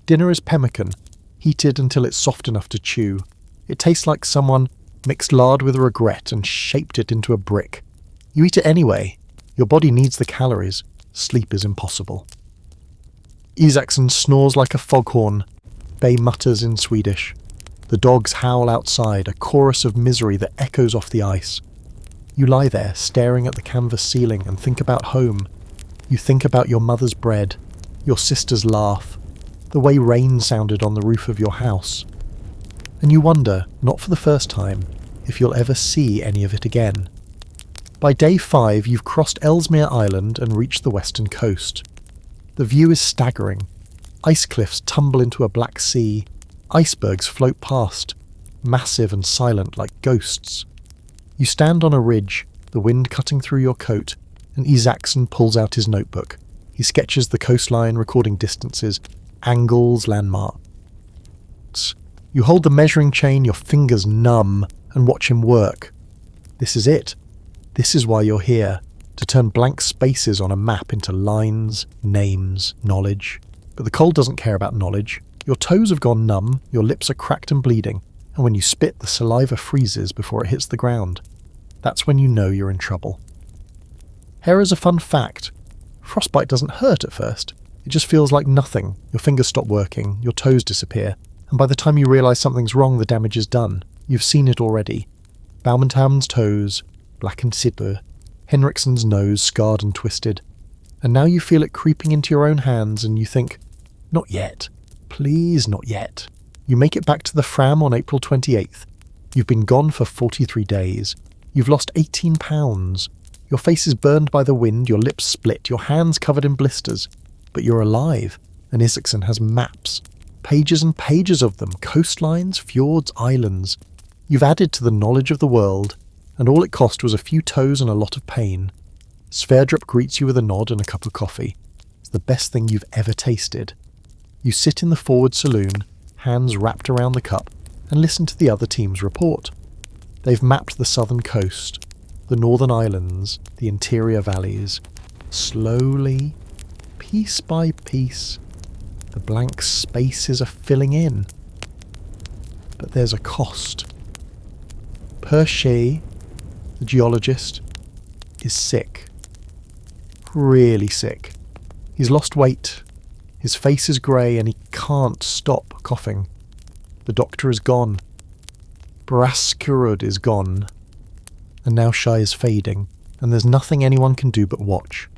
Dinner is pemmican, heated until it's soft enough to chew. It tastes like someone mixed lard with regret and shaped it into a brick. You eat it anyway. Your body needs the calories. Sleep is impossible. Isaacson snores like a foghorn. Bay mutters in Swedish. The dogs howl outside, a chorus of misery that echoes off the ice. You lie there, staring at the canvas ceiling, and think about home. You think about your mother's bread, your sister's laugh, the way rain sounded on the roof of your house. And you wonder, not for the first time, if you'll ever see any of it again. By day 5, you've crossed Ellesmere Island and reached the western coast. The view is staggering. Ice cliffs tumble into a black sea. Icebergs float past, massive and silent like ghosts. You stand on a ridge, the wind cutting through your coat, and Isaacson pulls out his notebook. He sketches the coastline, recording distances, angles, landmarks. You hold the measuring chain, your fingers numb, and watch him work. This is it. This is why you're here, to turn blank spaces on a map into lines, names, knowledge. But the cold doesn't care about knowledge. Your toes have gone numb, your lips are cracked and bleeding, and when you spit, the saliva freezes before it hits the ground. That's when you know you're in trouble. Here is a fun fact. Frostbite doesn't hurt at first. It just feels like nothing. Your fingers stop working, your toes disappear, and by the time you realise something's wrong, the damage is done. You've seen it already. Baumantam's toes, blackened sidler, Henriksson's nose, scarred and twisted. And now you feel it creeping into your own hands, and you think, not yet. Please, not yet. You make it back to the Fram on April 28th. You've been gone for 43 days. You've lost 18 pounds. Your face is burned by the wind, your lips split, your hands covered in blisters. But you're alive, and Isaacson has maps. Pages and pages of them, coastlines, fjords, islands. You've added to the knowledge of the world, and all it cost was a few toes and a lot of pain. Sverdrup greets you with a nod and a cup of coffee. It's the best thing you've ever tasted. You sit in the forward saloon, hands wrapped around the cup, and listen to the other team's report. They've mapped the southern coast, the northern islands, the interior valleys. Slowly, piece by piece, the blank spaces are filling in. But there's a cost. Schei, the geologist, is sick. Really sick. He's lost weight. His face is grey and he can't stop coughing. The doctor is gone. Braskerud is gone. And now Schei is fading, and there's nothing anyone can do but watch.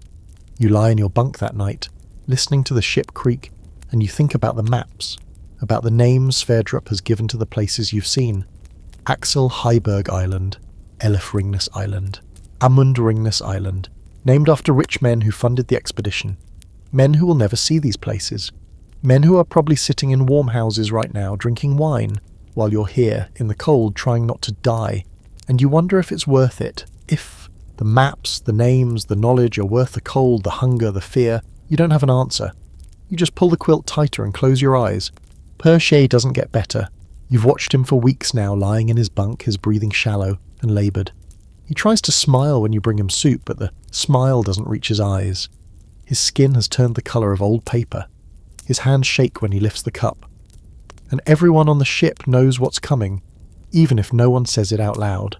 You lie in your bunk that night, listening to the ship creak, and you think about the maps, about the names Sverdrup has given to the places you've seen. Axel Heiberg Island, Elif Ringnes Island, Amund Ringnes Island, named after rich men who funded the expedition. Men who will never see these places. Men who are probably sitting in warm houses right now drinking wine, while you're here in the cold trying not to die. And you wonder if it's worth it. If the maps, the names, the knowledge are worth the cold, the hunger, the fear. You don't have an answer. You just pull the quilt tighter and close your eyes. Schei doesn't get better. You've watched him for weeks now, lying in his bunk, his breathing shallow and laboured. He tries to smile when you bring him soup, but the smile doesn't reach his eyes. His skin has turned the colour of old paper. His hands shake when he lifts the cup. And everyone on the ship knows what's coming, even if no one says it out loud.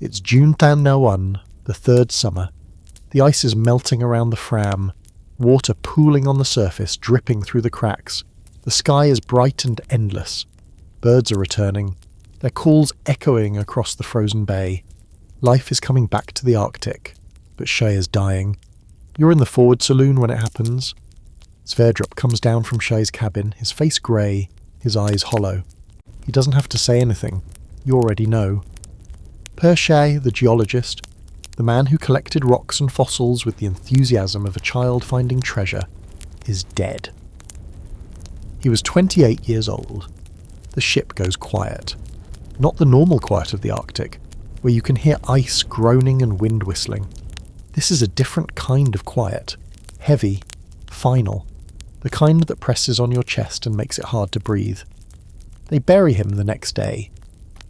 It's June Tan-na-1, the third summer. The ice is melting around the Fram, water pooling on the surface, dripping through the cracks. The sky is bright and endless. Birds are returning, their calls echoing across the frozen bay. Life is coming back to the Arctic, but Schei is dying. You're in the forward saloon when it happens. Sverdrup comes down from Schei's cabin, his face grey, his eyes hollow. He doesn't have to say anything. You already know. Schei, the geologist, the man who collected rocks and fossils with the enthusiasm of a child finding treasure, is dead. He was 28 years old. The ship goes quiet. Not the normal quiet of the Arctic, where you can hear ice groaning and wind whistling. This is a different kind of quiet. Heavy, final. The kind that presses on your chest and makes it hard to breathe. They bury him the next day.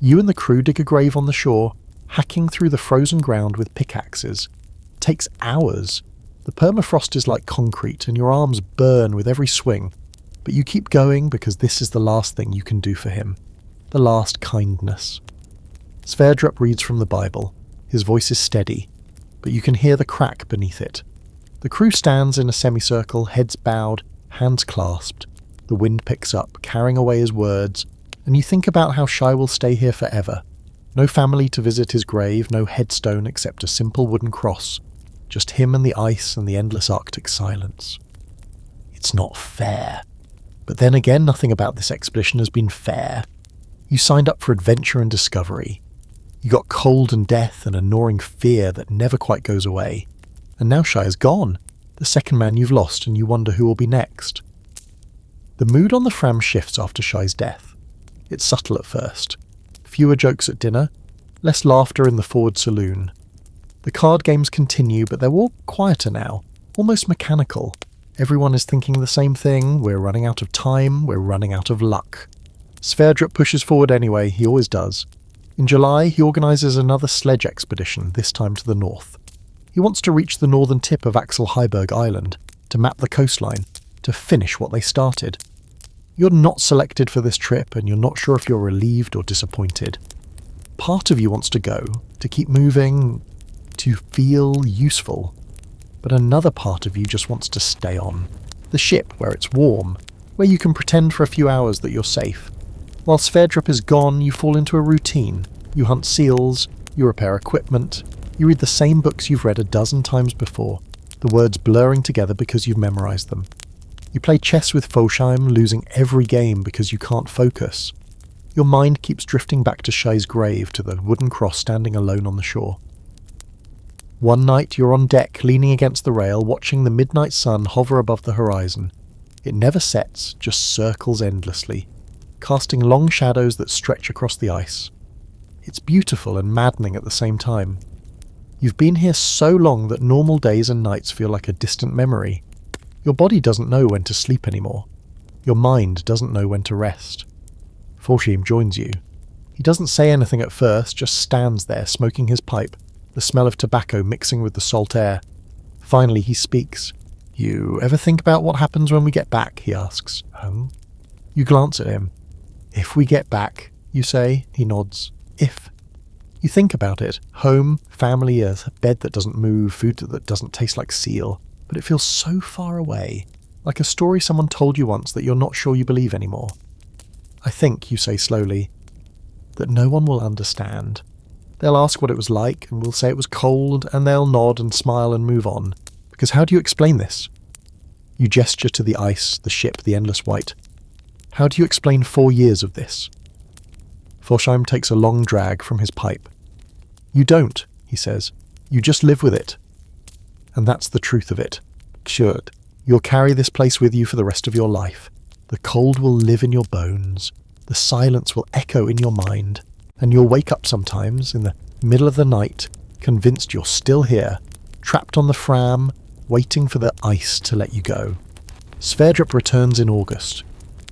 You and the crew dig a grave on the shore, hacking through the frozen ground with pickaxes. It takes hours. The permafrost is like concrete and your arms burn with every swing. But you keep going because this is the last thing you can do for him. The last kindness. Sverdrup reads from the Bible. His voice is steady, but you can hear the crack beneath it. The crew stands in a semicircle, heads bowed, hands clasped. The wind picks up, carrying away his words, and you think about how Schei will stay here forever. No family to visit his grave, no headstone except a simple wooden cross. Just him and the ice and the endless Arctic silence. It's not fair. But then again, nothing about this expedition has been fair. You signed up for adventure and discovery. You got cold and death and a gnawing fear that never quite goes away. And now Schei is gone, the second man you've lost, and you wonder who will be next. The mood on the Fram shifts after Schei's death. It's subtle at first. Fewer jokes at dinner, less laughter in the forward saloon. The card games continue, but they're all quieter now, almost mechanical. Everyone is thinking the same thing. We're running out of time, we're running out of luck. Sverdrup pushes forward anyway, he always does. In July, he organises another sledge expedition, this time to the north. He wants to reach the northern tip of Axel Heiberg Island, to map the coastline, to finish what they started. You're not selected for this trip, and you're not sure if you're relieved or disappointed. Part of you wants to go, to keep moving, to feel useful. But another part of you just wants to stay on. The ship, where it's warm, where you can pretend for a few hours that you're safe. While Sverdrup is gone, you fall into a routine. You hunt seals, you repair equipment, you read the same books you've read a dozen times before, the words blurring together because you've memorised them. You play chess with Fosheim, losing every game because you can't focus. Your mind keeps drifting back to Schei's grave, to the wooden cross standing alone on the shore. One night you're on deck, leaning against the rail, watching the midnight sun hover above the horizon. It never sets, just circles endlessly, casting long shadows that stretch across the ice. It's beautiful and maddening at the same time. You've been here so long that normal days and nights feel like a distant memory. Your body doesn't know when to sleep anymore. Your mind doesn't know when to rest. Fosheim joins you. He doesn't say anything at first, just stands there smoking his pipe, the smell of tobacco mixing with the salt air. Finally he speaks. "You ever think about what happens when we get back?" he asks. You glance at him. "If we get back," you say. He nods. If. You think about it. Home, family, a bed that doesn't move, food that doesn't taste like seal. But it feels so far away. Like a story someone told you once that you're not sure you believe anymore. I think, you say slowly, that no one will understand. They'll ask what it was like, and we'll say it was cold, and they'll nod and smile and move on. Because how do you explain this? You gesture to the ice, the ship, the endless white. How do you explain 4 years of this? Forsheim takes a long drag from his pipe. You don't, he says. You just live with it. And that's the truth of it. Should. You'll carry this place with you for the rest of your life. The cold will live in your bones. The silence will echo in your mind. And you'll wake up sometimes, in the middle of the night, convinced you're still here, trapped on the Fram, waiting for the ice to let you go. Sverdrup returns in August.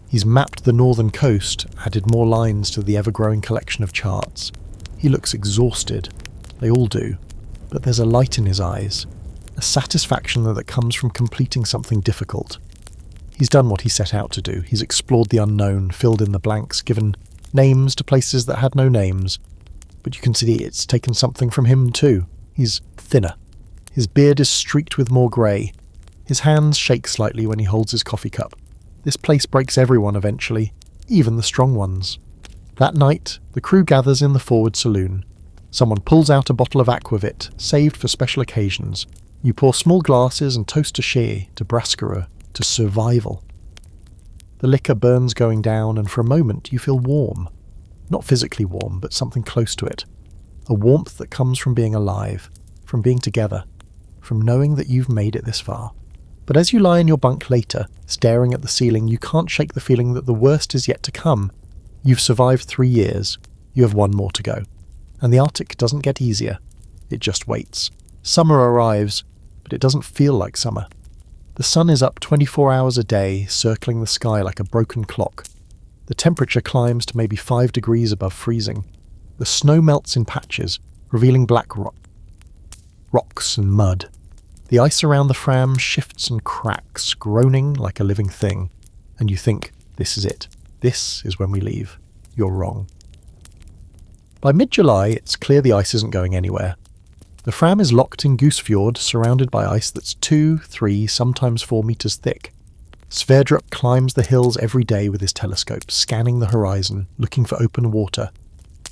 He's mapped the northern coast, added more lines to the ever-growing collection of charts. He looks exhausted. They all do. But there's a light in his eyes. A satisfaction that comes from completing something difficult. He's done what he set out to do. He's explored the unknown, filled in the blanks, given names to places that had no names. But you can see it's taken something from him too. He's thinner. His beard is streaked with more grey. His hands shake slightly when he holds his coffee cup. This place breaks everyone eventually, even the strong ones. That night, the crew gathers in the forward saloon. Someone pulls out a bottle of aquavit, saved for special occasions. You pour small glasses and toast to Schei, to Braskerud, to survival. The liquor burns going down, and for a moment you feel warm. Not physically warm, but something close to it. A warmth that comes from being alive, from being together, from knowing that you've made it this far. But as you lie in your bunk later, staring at the ceiling, you can't shake the feeling that the worst is yet to come. You've survived 3 years. You have 1 more to go. And the Arctic doesn't get easier. It just waits. Summer arrives, but it doesn't feel like summer. The sun is up 24 hours a day, circling the sky like a broken clock. The temperature climbs to maybe 5 degrees above freezing. The snow melts in patches, revealing black rocks and mud. The ice around the Fram shifts and cracks, groaning like a living thing. And you think, this is it. This is when we leave. You're wrong. By mid-July, it's clear the ice isn't going anywhere. The Fram is locked in Goose Fjord, surrounded by ice that's 2, 3, sometimes 4 meters thick. Sverdrup climbs the hills every day with his telescope, scanning the horizon, looking for open water.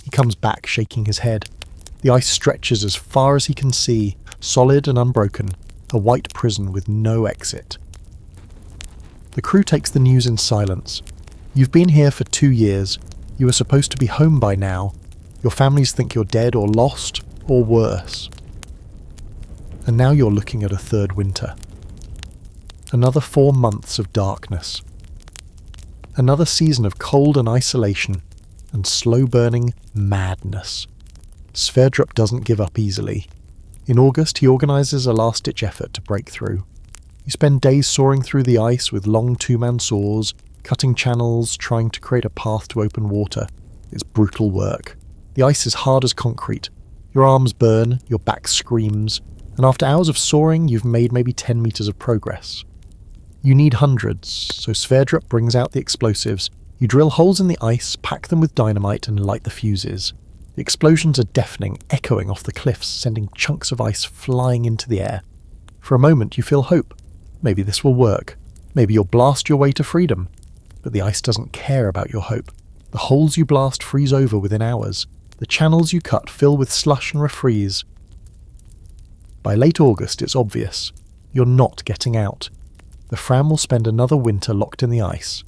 He comes back, shaking his head. The ice stretches as far as he can see, solid and unbroken, a white prison with no exit. The crew takes the news in silence. You've been here for 2 years. You were supposed to be home by now. Your families think you're dead or lost, or worse. And now you're looking at a 3rd winter. Another 4 months of darkness. Another season of cold and isolation, and slow-burning madness. Sverdrup doesn't give up easily. In August, he organises a last-ditch effort to break through. You spend days soaring through the ice with long 2-man saws, cutting channels, trying to create a path to open water. It's brutal work. The ice is hard as concrete. Your arms burn, your back screams, and after hours of soaring, you've made maybe 10 meters of progress. You need hundreds, so Sverdrup brings out the explosives. You drill holes in the ice, pack them with dynamite, and light the fuses. The explosions are deafening, echoing off the cliffs, sending chunks of ice flying into the air. For a moment, you feel hope. Maybe this will work. Maybe you'll blast your way to freedom. But the ice doesn't care about your hope. The holes you blast freeze over within hours. The channels you cut fill with slush and refreeze. By late August, it's obvious. You're not getting out. The Fram will spend another winter locked in the ice.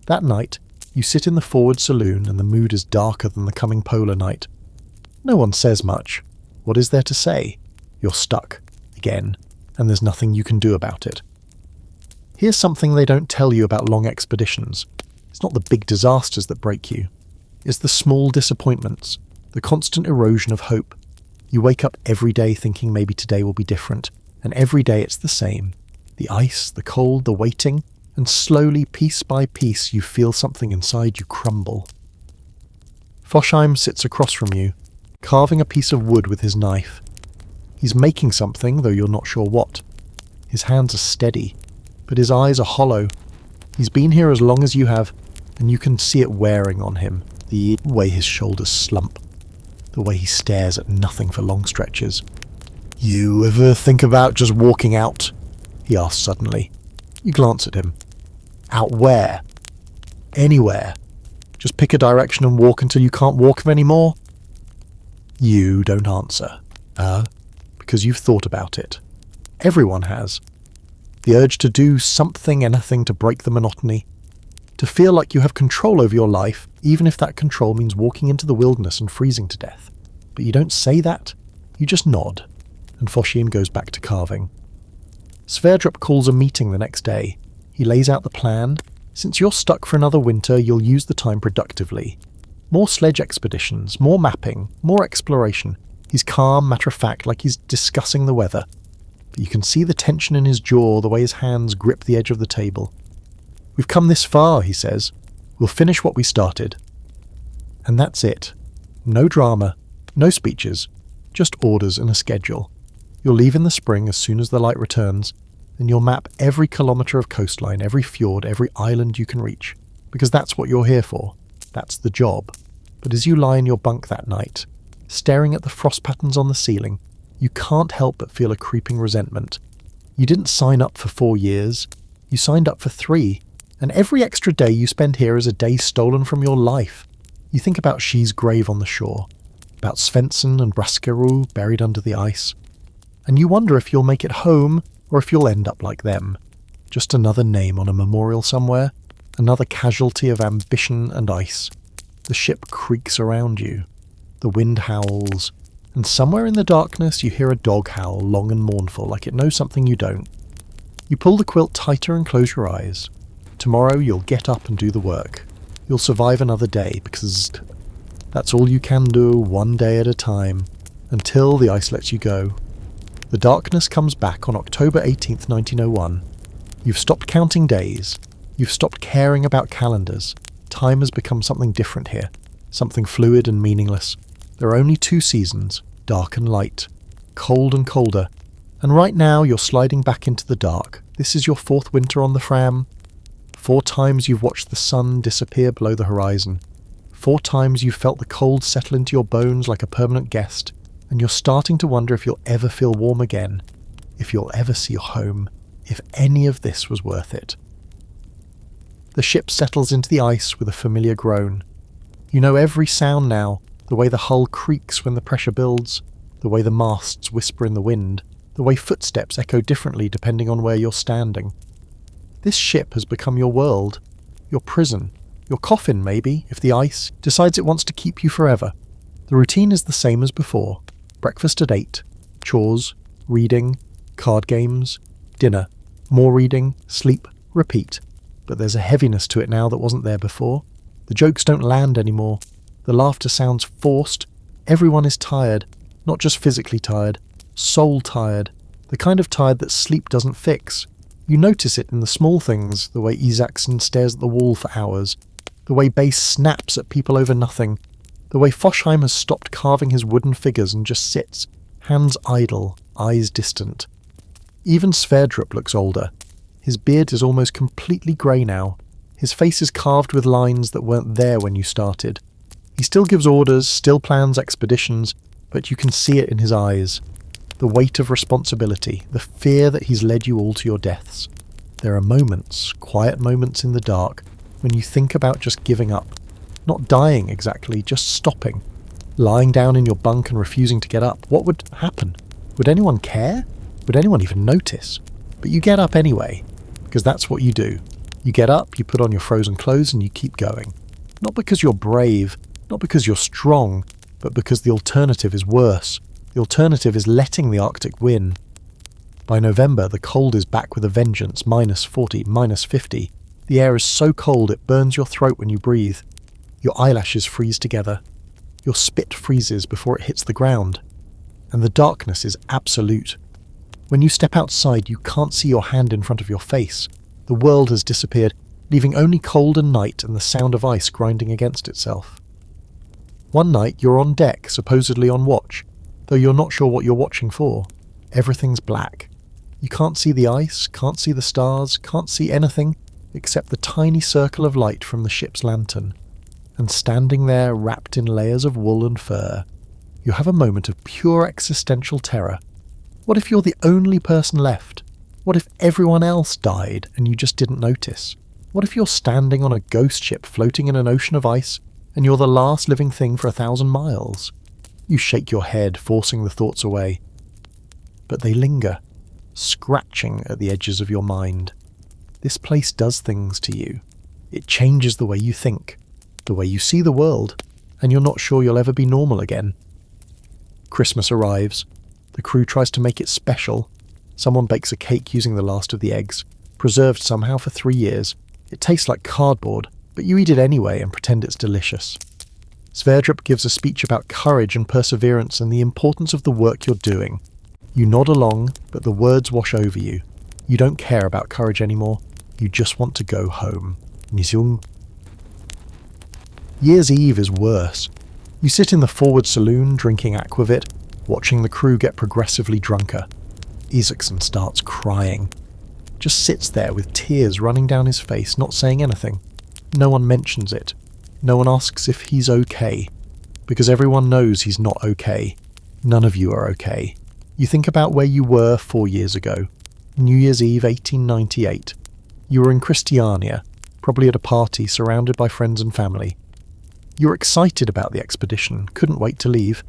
That night, you sit in the forward saloon and the mood is darker than the coming polar night. No one says much. What is there to say? You're stuck. Again. And there's nothing you can do about it. Here's something they don't tell you about long expeditions. It's not the big disasters that break you. It's the small disappointments, the constant erosion of hope. You wake up every day thinking maybe today will be different, and every day it's the same. The ice, the cold, the waiting, and slowly, piece by piece, you feel something inside you crumble. Forsheim sits across from you, carving a piece of wood with his knife. He's making something, though you're not sure what. His hands are steady, but his eyes are hollow. He's been here as long as you have, and you can see it wearing on him, the way his shoulders slump, the way he stares at nothing for long stretches. "You ever think about just walking out?" he asks suddenly. You glance at him. "Out where?" Anywhere. Just pick a direction and walk until you can't walk anymore? You don't answer. Because you've thought about it. Everyone has. The urge to do something, anything to break the monotony. To feel like you have control over your life, even if that control means walking into the wilderness and freezing to death. But you don't say that. You just nod. And Fosheim goes back to carving. Sverdrup calls a meeting the next day. He lays out the plan. Since you're stuck for another winter, you'll use the time productively. More sledge expeditions, more mapping, more exploration. He's calm, matter-of-fact, like he's discussing the weather. But you can see the tension in his jaw, the way his hands grip the edge of the table. We've come this far, he says. We'll finish what we started. And that's it. No drama, no speeches, just orders and a schedule. You'll leave in the spring as soon as the light returns, and you'll map every kilometre of coastline, every fjord, every island you can reach, because that's what you're here for. That's the job. But as you lie in your bunk that night, staring at the frost patterns on the ceiling, you can't help but feel a creeping resentment. You didn't sign up for 4 years. You signed up for 3, and every extra day you spend here is a day stolen from your life. You think about Schei's grave on the shore, about Svendsen and Braskerud buried under the ice, and you wonder if you'll make it home or if you'll end up like them. Just another name on a memorial somewhere, another casualty of ambition and ice. The ship creaks around you. The wind howls, and somewhere in the darkness you hear a dog howl, long and mournful, like it knows something you don't. You pull the quilt tighter and close your eyes. Tomorrow you'll get up and do the work. You'll survive another day, because that's all you can do, one day at a time, until the ice lets you go. The darkness comes back on October 18th, 1901. You've stopped counting days. You've stopped caring about calendars. Time has become something different here, something fluid and meaningless. There are only 2 seasons, dark and light, cold and colder, and right now you're sliding back into the dark. This is your 4th winter on the Fram. 4 times you've watched the sun disappear below the horizon. 4 times you've felt the cold settle into your bones like a permanent guest, and you're starting to wonder if you'll ever feel warm again, if you'll ever see your home, if any of this was worth it. The ship settles into the ice with a familiar groan. You know every sound now, the way the hull creaks when the pressure builds, the way the masts whisper in the wind, the way footsteps echo differently depending on where you're standing. This ship has become your world, your prison, your coffin maybe, if the ice decides it wants to keep you forever. The routine is the same as before. Breakfast at 8, chores, reading, card games, dinner, more reading, sleep, repeat. But there's a heaviness to it now that wasn't there before. The jokes don't land anymore. The laughter sounds forced. Everyone is tired, not just physically tired, soul tired, the kind of tired that sleep doesn't fix. You notice it in the small things, the way Isaacson stares at the wall for hours, the way Bass snaps at people over nothing, the way Fosheim has stopped carving his wooden figures and just sits, hands idle, eyes distant. Even Sverdrup looks older. His beard is almost completely grey now. His face is carved with lines that weren't there when you started. He still gives orders, still plans expeditions, but you can see it in his eyes. The weight of responsibility, the fear that he's led you all to your deaths. There are moments, quiet moments in the dark, when you think about just giving up. Not dying exactly, just stopping. Lying down in your bunk and refusing to get up. What would happen? Would anyone care? Would anyone even notice? But you get up anyway, because that's what you do. You get up, you put on your frozen clothes, and you keep going. Not because you're brave, not because you're strong, but because the alternative is worse. The alternative is letting the Arctic win. By November, the cold is back with a vengeance, -40, -50. The air is so cold it burns your throat when you breathe. Your eyelashes freeze together. Your spit freezes before it hits the ground. And the darkness is absolute. When you step outside, you can't see your hand in front of your face. The world has disappeared, leaving only cold and night and the sound of ice grinding against itself. One night you're on deck, supposedly on watch, though you're not sure what you're watching for. Everything's black. You can't see the ice, can't see the stars, can't see anything except the tiny circle of light from the ship's lantern. And standing there, wrapped in layers of wool and fur, you have a moment of pure existential terror. What if you're the only person left? What if everyone else died and you just didn't notice? What if you're standing on a ghost ship floating in an ocean of ice and you're the last living thing for 1,000 miles? You shake your head, forcing the thoughts away. But they linger, scratching at the edges of your mind. This place does things to you. It changes the way you think, the way you see the world, and you're not sure you'll ever be normal again. Christmas arrives. The crew tries to make it special. Someone bakes a cake using the last of the eggs, preserved somehow for 3 years. It tastes like cardboard, but you eat it anyway and pretend it's delicious. Sverdrup gives a speech about courage and perseverance and the importance of the work you're doing. You nod along, but the words wash over you. You don't care about courage anymore. You just want to go home. Nisung. Year's Eve is worse. You sit in the forward saloon drinking aquavit, watching the crew get progressively drunker. Isaacson starts crying. Just sits there with tears running down his face, not saying anything. No one mentions it. No one asks if he's okay, because everyone knows he's not okay. None of you are okay. You think about where you were 4 years ago. New Year's Eve 1898. You were in Christiania, probably at a party surrounded by friends and family. You were excited about the expedition, couldn't wait to leave.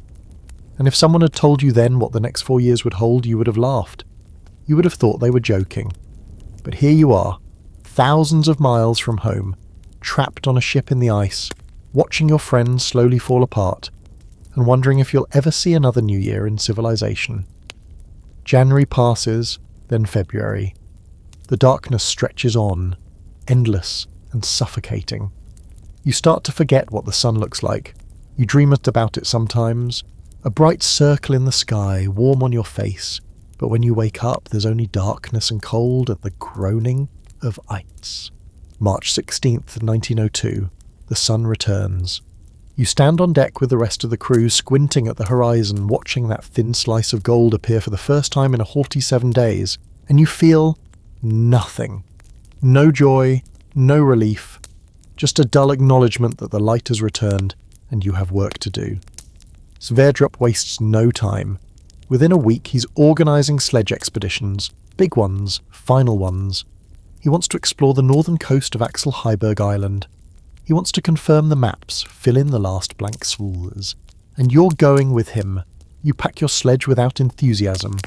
And if someone had told you then what the next 4 years would hold, you would have laughed. You would have thought they were joking. But here you are, thousands of miles from home, trapped on a ship in the ice, watching your friends slowly fall apart, and wondering if you'll ever see another New Year in civilization. January passes, then February. The darkness stretches on, endless and suffocating. You start to forget what the sun looks like. You dream about it sometimes, a bright circle in the sky, warm on your face, but when you wake up there's only darkness and cold and the groaning of ice. March 16th, 1902. The sun returns. You stand on deck with the rest of the crew, squinting at the horizon, watching that thin slice of gold appear for the first time in a 47 days, and you feel nothing. No joy, no relief, just a dull acknowledgement that the light has returned and you have work to do. Sverdrup wastes no time. Within a week he's organising sledge expeditions, big ones, final ones. He wants to explore the northern coast of Axel Heiberg Island. He wants to confirm the maps, fill in the last blank swools. And you're going with him. You pack your sledge without enthusiasm.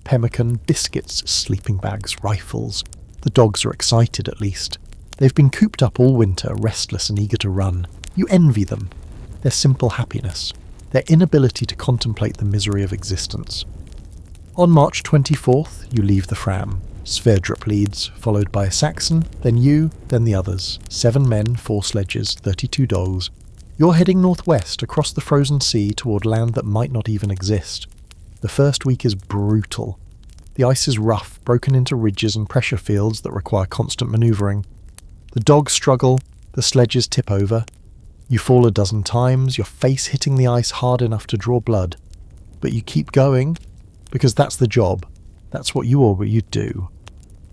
Pemmican, biscuits, sleeping bags, rifles. The dogs are excited at least. They've been cooped up all winter, restless and eager to run. You envy them. Their simple happiness. Their inability to contemplate the misery of existence. On March 24th, you leave the Fram. Sverdrup leads, followed by a Saxon, then you, then the others. 7 men, 4 sledges, 32 dogs. You're heading northwest across the frozen sea toward land that might not even exist. The first week is brutal. The ice is rough, broken into ridges and pressure fields that require constant manoeuvring. The dogs struggle, the sledges tip over. You fall a dozen times, your face hitting the ice hard enough to draw blood. But you keep going, because that's the job. That's what you do.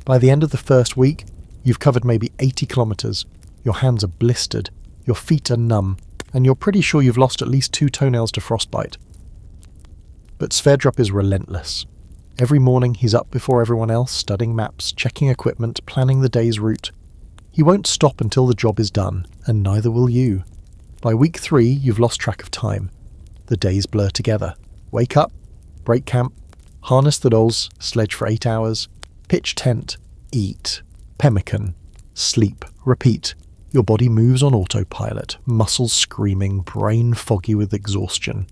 By the end of the first week, you've covered maybe 80 kilometres. Your hands are blistered, your feet are numb, and you're pretty sure you've lost at least 2 toenails to frostbite. But Sverdrup is relentless. Every morning he's up before everyone else, studying maps, checking equipment, planning the day's route. He won't stop until the job is done, and neither will you. By week 3, you've lost track of time. The days blur together. Wake up, break camp, harness the dolls, sledge for 8 hours, pitch tent, eat, pemmican, sleep, repeat. Your body moves on autopilot, muscles screaming, brain foggy with exhaustion.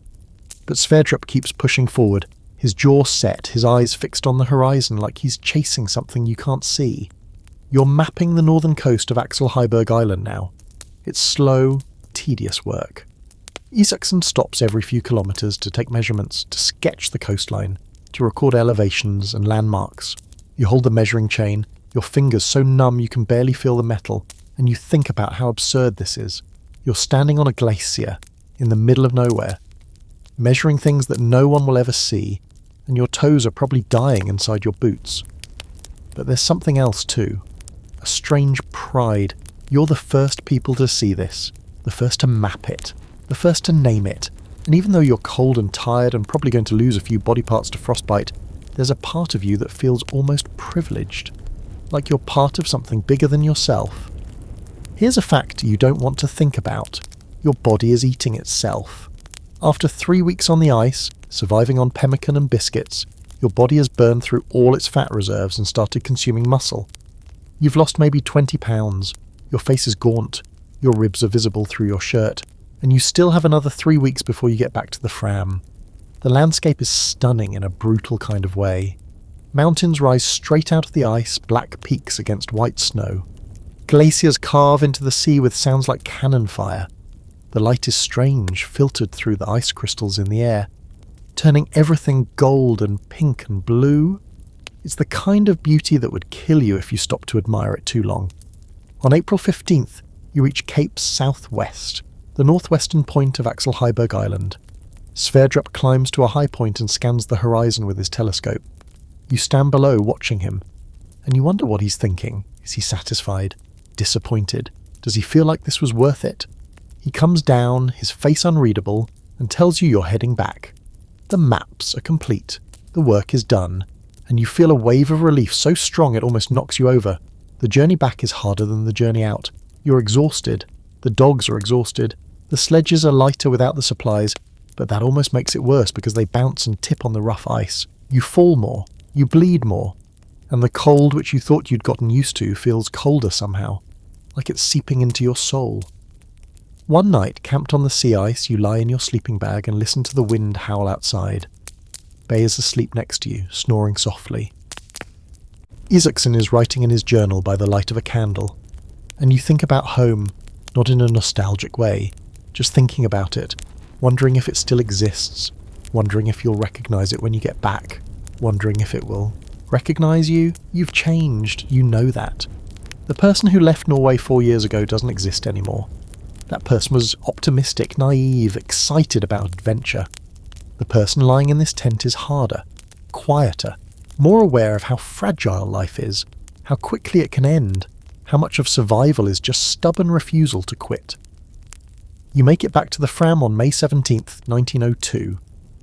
But Sverdrup keeps pushing forward, his jaw set, his eyes fixed on the horizon like he's chasing something you can't see. You're mapping the northern coast of Axel Heiberg Island now. It's slow, tedious work. Isaacson stops every few kilometres to take measurements, to sketch the coastline, to record elevations and landmarks. You hold the measuring chain, your fingers so numb you can barely feel the metal, and you think about how absurd this is. You're standing on a glacier, in the middle of nowhere, measuring things that no one will ever see, and your toes are probably dying inside your boots. But there's something else too. A strange pride. You're the first people to see this, the first to map it, the first to name it, and even though you're cold and tired and probably going to lose a few body parts to frostbite, there's a part of you that feels almost privileged, like you're part of something bigger than yourself. Here's a fact you don't want to think about. Your body is eating itself. After 3 weeks on the ice, surviving on pemmican and biscuits, your body has burned through all its fat reserves and started consuming muscle. You've lost maybe 20 pounds, your face is gaunt, your ribs are visible through your shirt, and you still have another 3 weeks before you get back to the Fram. The landscape is stunning in a brutal kind of way. Mountains rise straight out of the ice, black peaks against white snow. Glaciers carve into the sea with sounds like cannon fire. The light is strange, filtered through the ice crystals in the air, turning everything gold and pink and blue. It's the kind of beauty that would kill you if you stopped to admire it too long. On April 15th, you reach Cape Southwest, the northwestern point of Axel Heiberg Island. Sverdrup climbs to a high point and scans the horizon with his telescope. You stand below watching him, and you wonder what he's thinking. Is he satisfied? Disappointed? Does he feel like this was worth it? He comes down, his face unreadable, and tells you you're heading back. The maps are complete, the work is done, and you feel a wave of relief so strong it almost knocks you over. The journey back is harder than the journey out. You're exhausted, the dogs are exhausted, the sledges are lighter without the supplies, but that almost makes it worse because they bounce and tip on the rough ice. You fall more, you bleed more, and the cold which you thought you'd gotten used to feels colder somehow, like it's seeping into your soul. One night, camped on the sea ice, you lie in your sleeping bag and listen to the wind howl outside. Bay is asleep next to you, snoring softly. Isaacson is writing in his journal by the light of a candle, and you think about home, not in a nostalgic way, just thinking about it, wondering if it still exists, wondering if you'll recognise it when you get back, wondering if it will recognise you. You've changed, you know that. The person who left Norway 4 years ago doesn't exist anymore. That person was optimistic, naive, excited about adventure. The person lying in this tent is harder, quieter, more aware of how fragile life is, how quickly it can end, how much of survival is just stubborn refusal to quit. You make it back to the Fram on May 17th, 1902,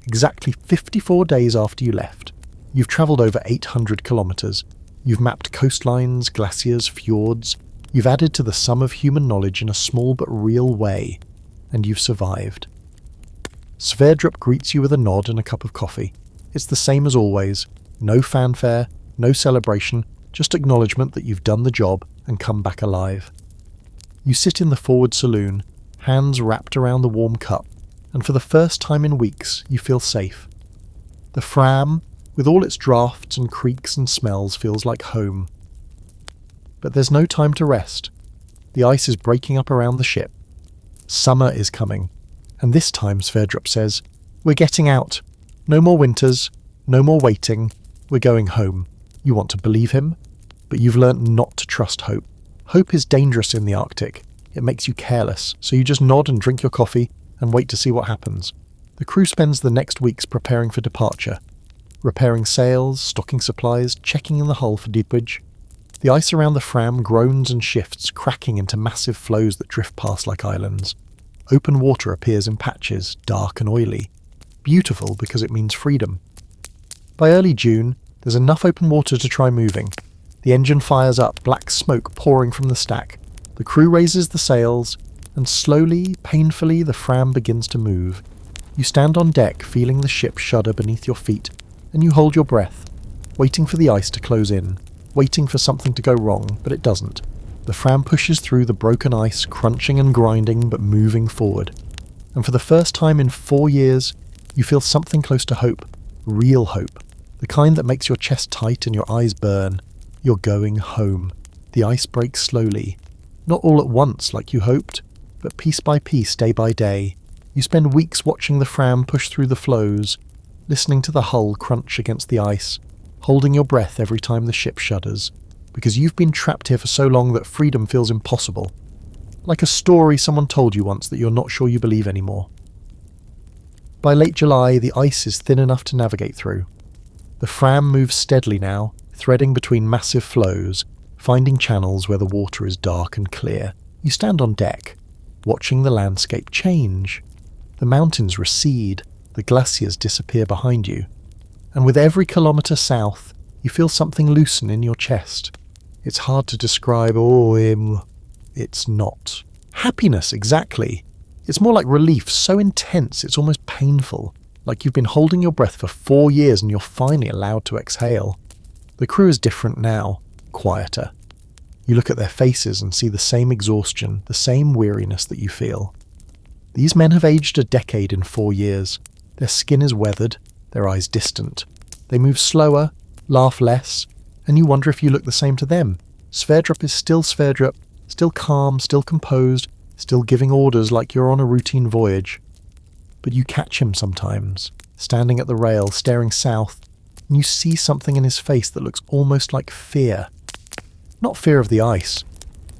exactly 54 days after you left. You've travelled over 800 kilometres. You've mapped coastlines, glaciers, fjords. You've added to the sum of human knowledge in a small but real way, and you've survived. Sverdrup greets you with a nod and a cup of coffee. It's the same as always. No fanfare, no celebration, just acknowledgement that you've done the job and come back alive. You sit in the forward saloon, hands wrapped around the warm cup, and for the first time in weeks you feel safe. The Fram, with all its drafts and creaks and smells, feels like home. But there's no time to rest. The ice is breaking up around the ship. Summer is coming, and this time, Sverdrup says, we're getting out. No more winters, no more waiting, we're going home. You want to believe him, but you've learnt not to trust hope. Hope is dangerous in the Arctic. It makes you careless, so you just nod and drink your coffee and wait to see what happens. The crew spends the next weeks preparing for departure, repairing sails, stocking supplies, checking in the hull for deepage. The ice around the Fram groans and shifts, cracking into massive floes that drift past like islands. Open water appears in patches, dark and oily. Beautiful because it means freedom. By early June, there's enough open water to try moving. The engine fires up, black smoke pouring from the stack. The crew raises the sails, and slowly, painfully, the Fram begins to move. You stand on deck, feeling the ship shudder beneath your feet, and you hold your breath, waiting for the ice to close in, waiting for something to go wrong, but it doesn't. The Fram pushes through the broken ice, crunching and grinding, but moving forward. And for the first time in 4 years, you feel something close to hope. Real hope. The kind that makes your chest tight and your eyes burn. You're going home. The ice breaks slowly. Not all at once like you hoped, but piece by piece, day by day. You spend weeks watching the Fram push through the floes, listening to the hull crunch against the ice, holding your breath every time the ship shudders, because you've been trapped here for so long that freedom feels impossible. Like a story someone told you once that you're not sure you believe anymore. By late July, the ice is thin enough to navigate through. The Fram moves steadily now, threading between massive floes, finding channels where the water is dark and clear. You stand on deck, watching the landscape change. The mountains recede, the glaciers disappear behind you, and with every kilometre south, you feel something loosen in your chest. It's hard to describe. It's not. Happiness, exactly. It's more like relief, so intense it's almost painful, like you've been holding your breath for 4 years and you're finally allowed to exhale. The crew is different now, quieter. You look at their faces and see the same exhaustion, the same weariness that you feel. These men have aged a decade in 4 years. Their skin is weathered, their eyes distant. They move slower, laugh less, and you wonder if you look the same to them. Sverdrup is still Sverdrup, still calm, still composed, still giving orders like you're on a routine voyage. But you catch him sometimes, standing at the rail, staring south, and you see something in his face that looks almost like fear. Not fear of the ice,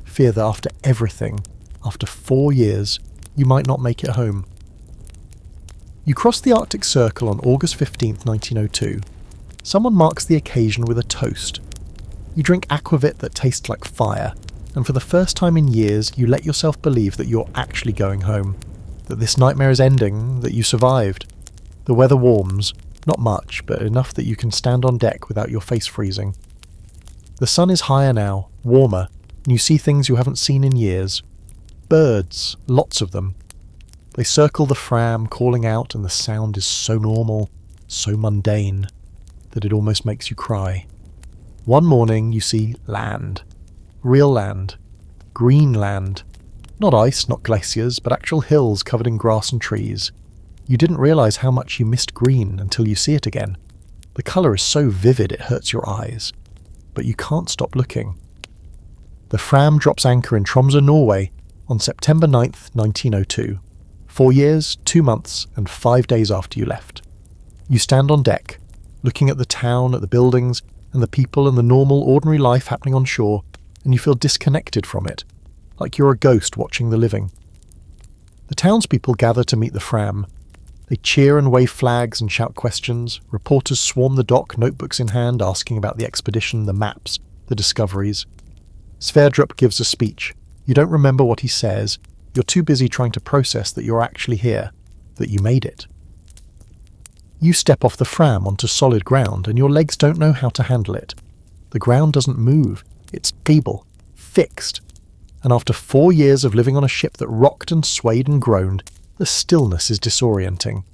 fear that after everything, after 4 years, you might not make it home. You cross the Arctic Circle on August 15th, 1902. Someone marks the occasion with a toast. You drink aquavit that tastes like fire, and for the first time in years you let yourself believe that you're actually going home, that this nightmare is ending, that you survived. The weather warms, not much, but enough that you can stand on deck without your face freezing. The sun is higher now, warmer, and you see things you haven't seen in years. Birds, lots of them. They circle the Fram, calling out, and the sound is so normal, so mundane, that it almost makes you cry. One morning you see land. Real land. Greenland. Not ice, not glaciers, but actual hills covered in grass and trees. You didn't realise how much you missed green until you see it again. The colour is so vivid it hurts your eyes. But you can't stop looking. The Fram drops anchor in Tromsø, Norway, on September 9th, 1902. 4 years, 2 months, and 5 days after you left. You stand on deck, looking at the town, at the buildings, and the people and the normal, ordinary life happening on shore, and you feel disconnected from it, like you're a ghost watching the living. The townspeople gather to meet the Fram. They cheer and wave flags and shout questions. Reporters swarm the dock, notebooks in hand, asking about the expedition, the maps, the discoveries. Sverdrup gives a speech. You don't remember what he says. You're too busy trying to process that you're actually here, that you made it. You step off the Fram onto solid ground and your legs don't know how to handle it. The ground doesn't move. It's stable, fixed. And after 4 years of living on a ship that rocked and swayed and groaned, the stillness is disorienting.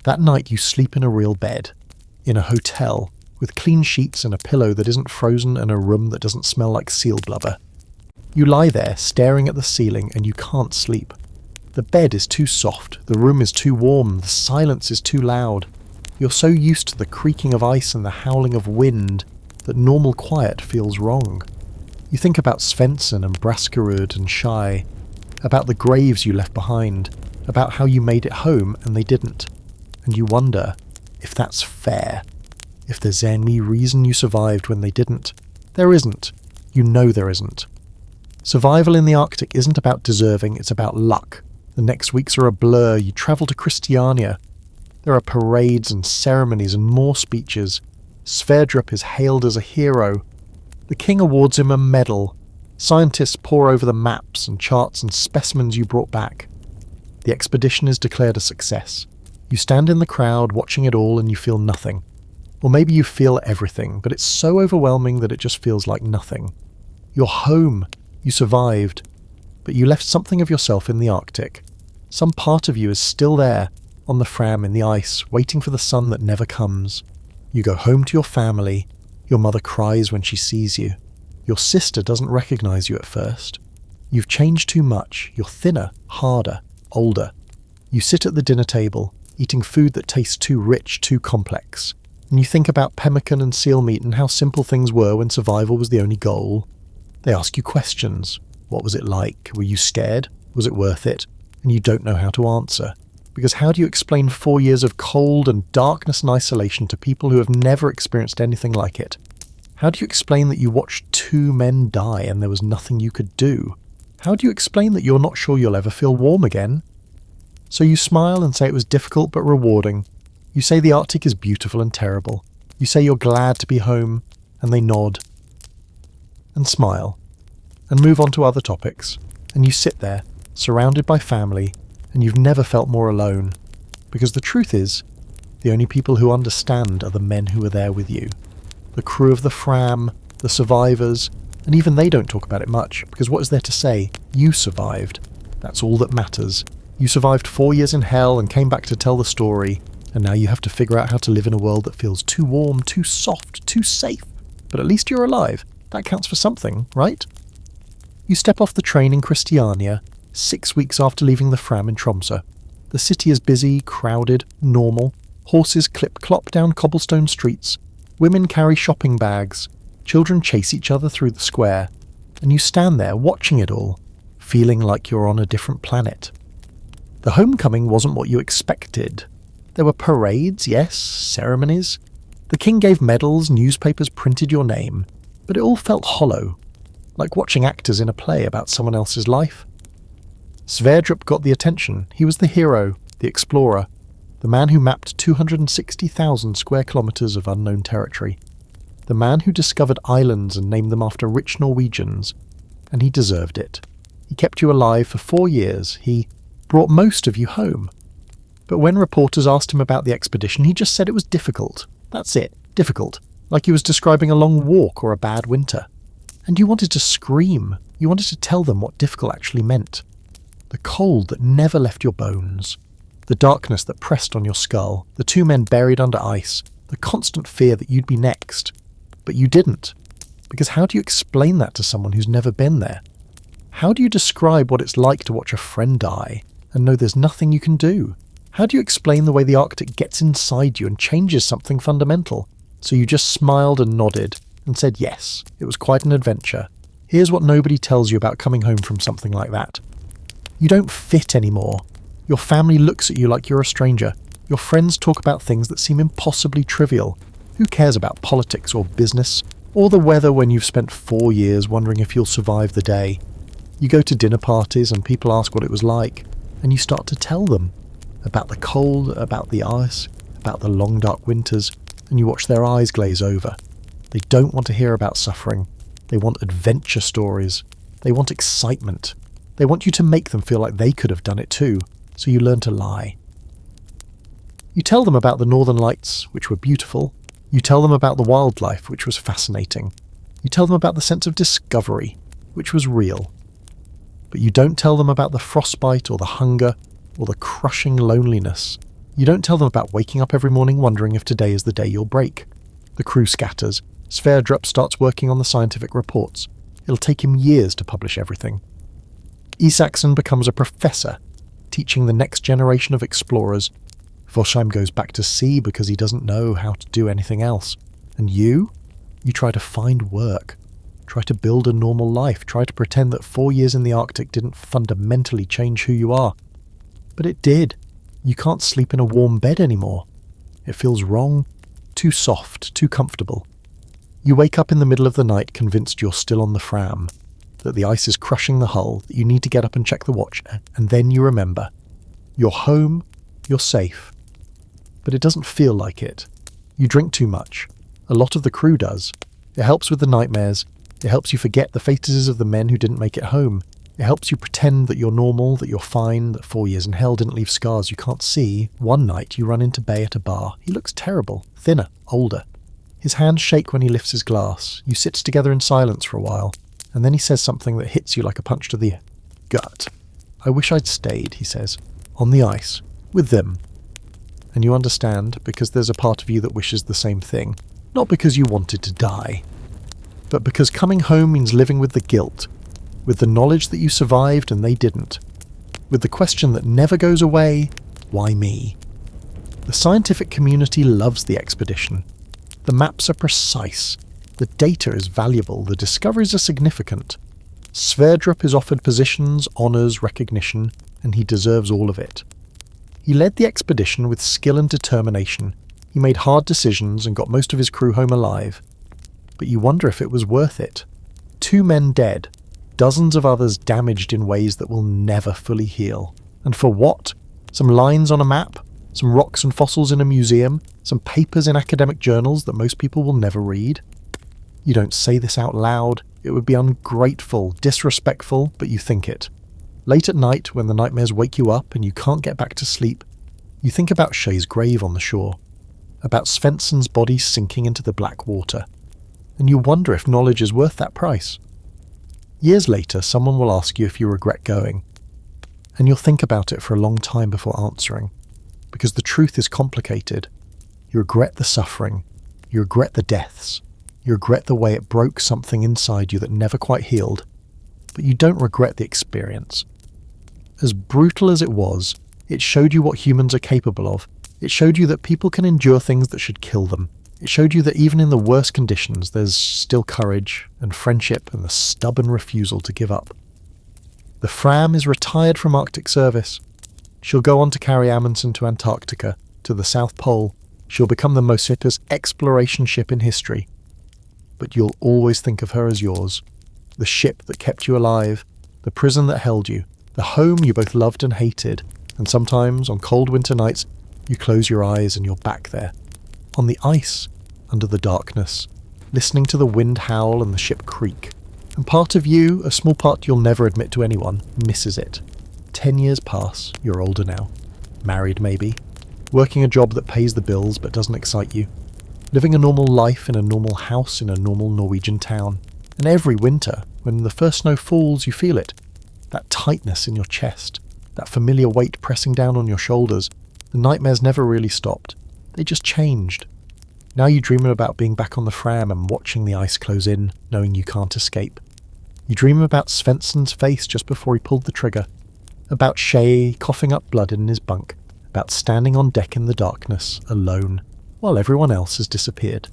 That night you sleep in a real bed, in a hotel, with clean sheets and a pillow that isn't frozen and a room that doesn't smell like seal blubber. You lie there, staring at the ceiling, and you can't sleep. The bed is too soft, the room is too warm, the silence is too loud. You're so used to the creaking of ice and the howling of wind that normal quiet feels wrong. You think about Svendsen and Braskerud and Schei, about the graves you left behind, about how you made it home and they didn't, and you wonder if that's fair, if there's any reason you survived when they didn't. There isn't. You know there isn't. Survival in the Arctic isn't about deserving, it's about luck. The next weeks are a blur. You travel to Christiania. There are parades and ceremonies and more speeches. Sverdrup is hailed as a hero. The king awards him a medal. Scientists pore over the maps and charts and specimens you brought back. The expedition is declared a success. You stand in the crowd watching it all and you feel nothing. Or maybe you feel everything, but it's so overwhelming that it just feels like nothing. You're home. You survived. But you left something of yourself in the Arctic. Some part of you is still there, on the Fram in the ice, waiting for the sun that never comes. You go home to your family. Your mother cries when she sees you. Your sister doesn't recognize you at first. You've changed too much. You're thinner, harder, older. You sit at the dinner table, eating food that tastes too rich, too complex. And you think about pemmican and seal meat and how simple things were when survival was the only goal. They ask you questions. What was it like? Were you scared? Was it worth it? And you don't know how to answer. Because how do you explain 4 years of cold and darkness and isolation to people who have never experienced anything like it? How do you explain that you watched 2 men die and there was nothing you could do? How do you explain that you're not sure you'll ever feel warm again? So you smile and say it was difficult but rewarding. You say the Arctic is beautiful and terrible. You say you're glad to be home, and they nod and smile and move on to other topics. And you sit there, surrounded by family, and you've never felt more alone. Because the truth is, the only people who understand are the men who are there with you. The crew of the Fram, the survivors, And even they don't talk about it much, because what is there to say? You survived. That's all that matters. You survived 4 years in hell and came back to tell the story, and now you have to figure out how to live in a world that feels too warm, too soft, too safe. But at least you're alive. That counts for something, right? You step off the train in Christiania, 6 weeks after leaving the Fram in Tromsø. The city is busy, crowded, normal. Horses clip-clop down cobblestone streets. Women carry shopping bags. Children chase each other through the square. And you stand there watching it all, feeling like you're on a different planet. The homecoming wasn't what you expected. There were parades, yes, ceremonies. The king gave medals, newspapers printed your name, but it all felt hollow, like watching actors in a play about someone else's life. Sverdrup got the attention. He was the hero, the explorer, the man who mapped 260,000 square kilometres of unknown territory, the man who discovered islands and named them after rich Norwegians, and he deserved it. He kept you alive for 4 years. He brought most of you home. But when reporters asked him about the expedition, he just said it was difficult. That's it, difficult. Like he was describing a long walk or a bad winter. And you wanted to scream. You wanted to tell them what difficult actually meant. The cold that never left your bones. The darkness that pressed on your skull. The 2 men buried under ice. The constant fear that you'd be next. But you didn't. Because how do you explain that to someone who's never been there? How do you describe what it's like to watch a friend die and know there's nothing you can do? How do you explain the way the Arctic gets inside you and changes something fundamental? So you just smiled and nodded and said yes, it was quite an adventure. Here's what nobody tells you about coming home from something like that. You don't fit anymore. Your family looks at you like you're a stranger. Your friends talk about things that seem impossibly trivial. Who cares about politics or business? Or the weather when you've spent 4 years wondering if you'll survive the day? You go to dinner parties and people ask what it was like, and you start to tell them about the cold, about the ice, about the long dark winters, and you watch their eyes glaze over. They don't want to hear about suffering. They want adventure stories. They want excitement. They want you to make them feel like they could have done it too, so you learn to lie. You tell them about the northern lights, which were beautiful. You tell them about the wildlife, which was fascinating. You tell them about the sense of discovery, which was real. But you don't tell them about the frostbite or the hunger or the crushing loneliness. You don't tell them about waking up every morning wondering if today is the day you'll break. The crew scatters. Sverdrup starts working on the scientific reports. It'll take him years to publish everything. Isaksen becomes a professor, teaching the next generation of explorers. Volsheim goes back to sea because he doesn't know how to do anything else. And you try to find work. Try to build a normal life. Try to pretend that 4 years in the Arctic didn't fundamentally change who you are. But it did. You can't sleep in a warm bed anymore. It feels wrong, too soft, too comfortable. You wake up in the middle of the night convinced you're still on the Fram, that the ice is crushing the hull, that you need to get up and check the watch, and then you remember. You're home, you're safe. But it doesn't feel like it. You drink too much. A lot of the crew does. It helps with the nightmares. It helps you forget the faces of the men who didn't make it home. It helps you pretend that you're normal, that you're fine, that 4 years in hell didn't leave scars you can't see. One night you run into Bay at a bar. He looks terrible, thinner, older. His hands shake when he lifts his glass. You sit together in silence for a while, and then he says something that hits you like a punch to the gut. I wish I'd stayed, he says, on the ice, with them. And you understand, because there's a part of you that wishes the same thing. Not because you wanted to die, but because coming home means living with the guilt, with the knowledge that you survived and they didn't, with the question that never goes away, why me? The scientific community loves the expedition. The maps are precise, the data is valuable, the discoveries are significant. Sverdrup is offered positions, honours, recognition, and he deserves all of it. He led the expedition with skill and determination. He made hard decisions and got most of his crew home alive. But you wonder if it was worth it. 2 men dead, dozens of others damaged in ways that will never fully heal. And for what? Some lines on a map? Some rocks and fossils in a museum? Some papers in academic journals that most people will never read? You don't say this out loud. It would be ungrateful, disrespectful, but you think it. Late at night, when the nightmares wake you up and you can't get back to sleep, you think about Schei's grave on the shore, about Svendsen's body sinking into the black water, and you wonder if knowledge is worth that price. Years later, someone will ask you if you regret going, and you'll think about it for a long time before answering, because the truth is complicated. You regret the suffering, you regret the deaths, you regret the way it broke something inside you that never quite healed, but you don't regret the experience. As brutal as it was, it showed you what humans are capable of. It showed you that people can endure things that should kill them. It showed you that even in the worst conditions, there's still courage and friendship and the stubborn refusal to give up. The Fram is retired from Arctic service. She'll go on to carry Amundsen to Antarctica, to the South Pole. She'll become the most famous exploration ship in history. But you'll always think of her as yours. The ship that kept you alive, the prison that held you, the home you both loved and hated, and sometimes, on cold winter nights, you close your eyes and you're back there, on the ice, under the darkness, listening to the wind howl and the ship creak. And part of you, a small part you'll never admit to anyone, misses it. 10 years pass, you're older now. Married maybe. Working a job that pays the bills but doesn't excite you. Living a normal life in a normal house in a normal Norwegian town. And every winter, when the first snow falls, you feel it. That tightness in your chest. That familiar weight pressing down on your shoulders. The nightmares never really stopped. They just changed. Now you dream about being back on the Fram and watching the ice close in, knowing you can't escape. You dream about Svendsen's face just before he pulled the trigger. About Schei coughing up blood in his bunk. About standing on deck in the darkness, alone, while everyone else has disappeared.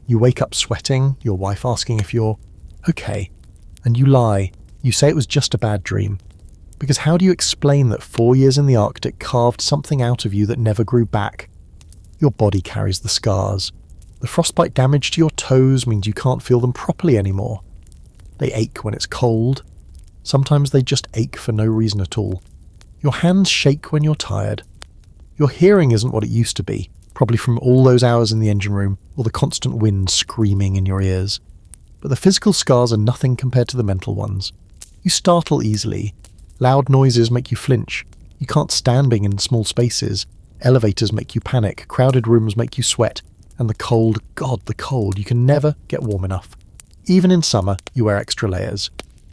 You wake up sweating, your wife asking if you're okay. And you lie. You say it was just a bad dream. Because how do you explain that 4 years in the Arctic carved something out of you that never grew back? Your body carries the scars. The frostbite damage to your toes means you can't feel them properly anymore. They ache when it's cold. Sometimes they just ache for no reason at all. Your hands shake when you're tired. Your hearing isn't what it used to be, probably from all those hours in the engine room or the constant wind screaming in your ears. But the physical scars are nothing compared to the mental ones. You startle easily. Loud noises make you flinch. You can't stand being in small spaces. Elevators make you panic. Crowded rooms make you sweat. And the cold, God, the cold, you can never get warm enough. Even in summer, you wear extra layers.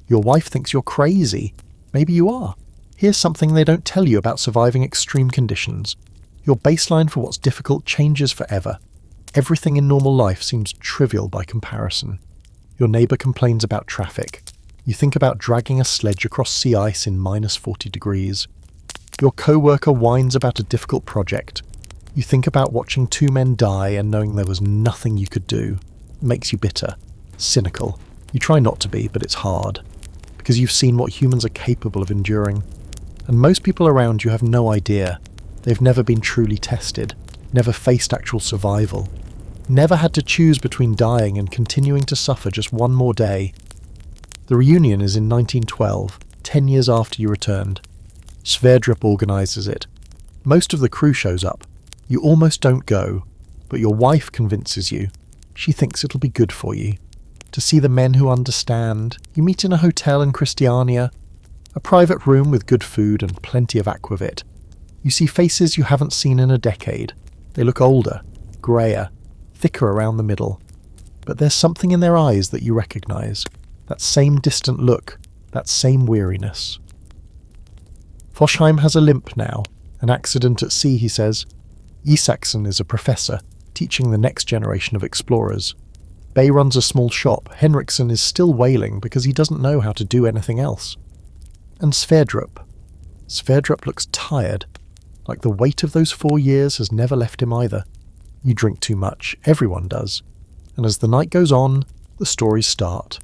Your wife thinks you're crazy. Maybe you are. Here's something they don't tell you about surviving extreme conditions. Your baseline for what's difficult changes forever. Everything in normal life seems trivial by comparison. Your neighbour complains about traffic. You think about dragging a sledge across sea ice in minus 40 degrees. Your co-worker whines about a difficult project. You think about watching 2 men die and knowing there was nothing you could do. It makes you bitter, cynical. You try not to be, but it's hard. Because you've seen what humans are capable of enduring. And most people around you have no idea. They've never been truly tested, never faced actual survival, never had to choose between dying and continuing to suffer just one more day. The reunion is in 1912, 10 years after you returned. Sverdrup organises it. Most of the crew shows up. You almost don't go, but your wife convinces you. She thinks it'll be good for you. To see the men who understand. You meet in a hotel in Christiania, a private room with good food and plenty of aquavit. You see faces you haven't seen in a decade. They look older, greyer, thicker around the middle. But there's something in their eyes that you recognise. That same distant look, that same weariness. Fosheim has a limp now. An accident at sea, he says. Isaksen is a professor, teaching the next generation of explorers. Bay runs a small shop. Henriksen is still wailing because he doesn't know how to do anything else. And Sverdrup. Sverdrup looks tired, like the weight of those 4 years has never left him either. You drink too much, everyone does. And as the night goes on, the stories start.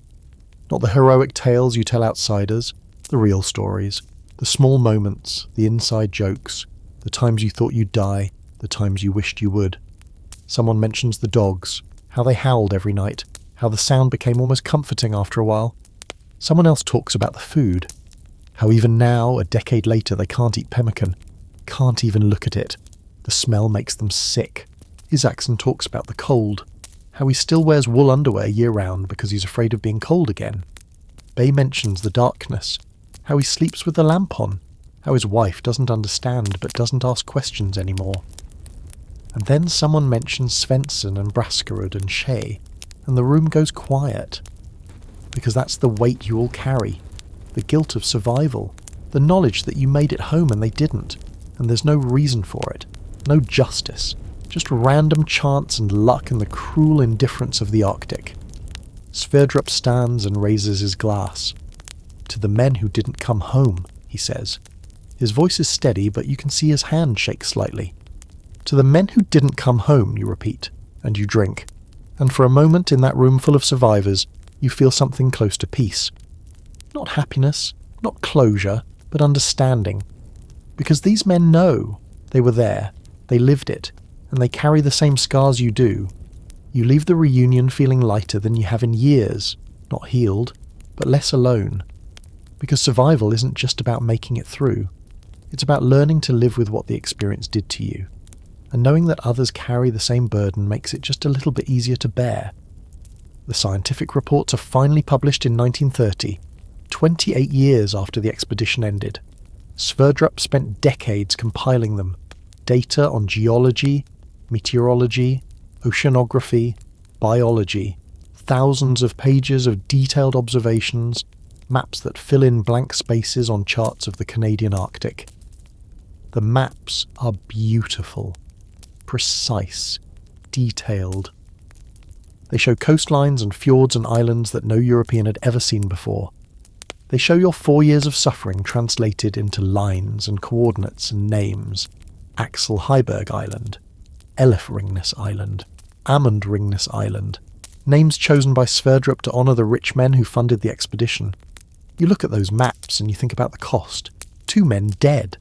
Not the heroic tales you tell outsiders, the real stories. The small moments, the inside jokes, the times you thought you'd die, the times you wished you would. Someone mentions the dogs, how they howled every night, how the sound became almost comforting after a while. Someone else talks about the food, how even now, a decade later, they can't eat pemmican, can't even look at it. The smell makes them sick. Isaksen talks about the cold, how he still wears wool underwear year-round because he's afraid of being cold again. Bay mentions the darkness, how he sleeps with the lamp on, how his wife doesn't understand but doesn't ask questions anymore. And then someone mentions Svendsen and Braskerud and Schei, and the room goes quiet. because that's the weight you all carry. The guilt of survival. The knowledge that you made it home and they didn't, and there's no reason for it. No justice. Just random chance and luck and the cruel indifference of the Arctic. Sverdrup stands and raises his glass. To the men who didn't come home, he says. His voice is steady, but you can see his hand shake slightly. To the men who didn't come home, you repeat, and you drink. And for a moment in that room full of survivors, you feel something close to peace. Not happiness, not closure, but understanding. Because these men know they were there, they lived it, and they carry the same scars you do. You leave the reunion feeling lighter than you have in years, not healed, but less alone. Because survival isn't just about making it through. It's about learning to live with what the experience did to you. And knowing that others carry the same burden makes it just a little bit easier to bear. The scientific reports are finally published in 1930, 28 years after the expedition ended. Sverdrup spent decades compiling them. Data on geology, meteorology, oceanography, biology, thousands of pages of detailed observations, maps that fill in blank spaces on charts of the Canadian Arctic. The maps are beautiful, precise, detailed. They show coastlines and fjords and islands that no European had ever seen before. They show your 4 years of suffering translated into lines and coordinates and names. Axel Heiberg Island, Elif Ringness Island, Amund Ringness Island, names chosen by Sverdrup to honour the rich men who funded the expedition. You look at those maps and you think about the cost. 2 men dead.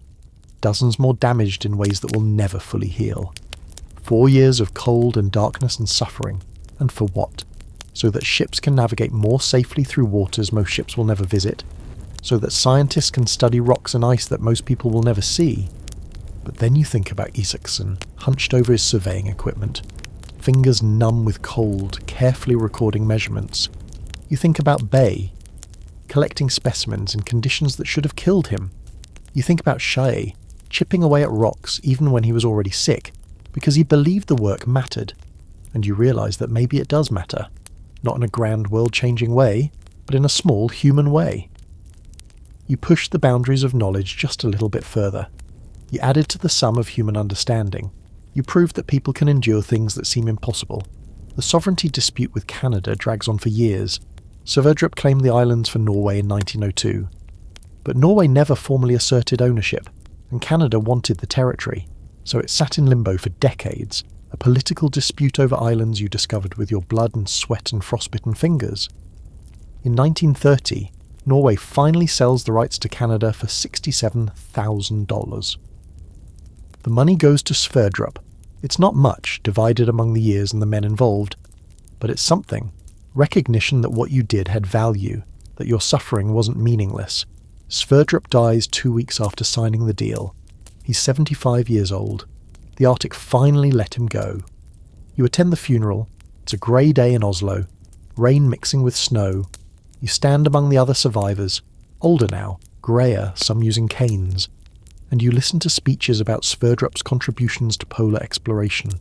Dozens more damaged in ways that will never fully heal. 4 years of cold and darkness and suffering. And for what? So that ships can navigate more safely through waters most ships will never visit. So that scientists can study rocks and ice that most people will never see. But then you think about Isaacson, hunched over his surveying equipment, fingers numb with cold, carefully recording measurements. You think about Bay, collecting specimens in conditions that should have killed him. You think about Schei, chipping away at rocks even when he was already sick, because he believed the work mattered. And you realise that maybe it does matter. Not in a grand world-changing way, but in a small human way. You pushed the boundaries of knowledge just a little bit further. You added to the sum of human understanding. You proved that people can endure things that seem impossible. The sovereignty dispute with Canada drags on for years. Sverdrup claimed the islands for Norway in 1902. But Norway never formally asserted ownership, and Canada wanted the territory, so it sat in limbo for decades, a political dispute over islands you discovered with your blood and sweat and frostbitten fingers. In 1930, Norway finally sells the rights to Canada for $67,000. The money goes to Sverdrup. It's not much, divided among the years and the men involved, but it's something. Recognition that what you did had value, that your suffering wasn't meaningless. Sverdrup dies 2 weeks after signing the deal. He's 75 years old. The Arctic finally let him go. You attend the funeral. It's a grey day in Oslo, rain mixing with snow. You stand among the other survivors, older now, greyer, some using canes, and you listen to speeches about Sverdrup's contributions to polar exploration,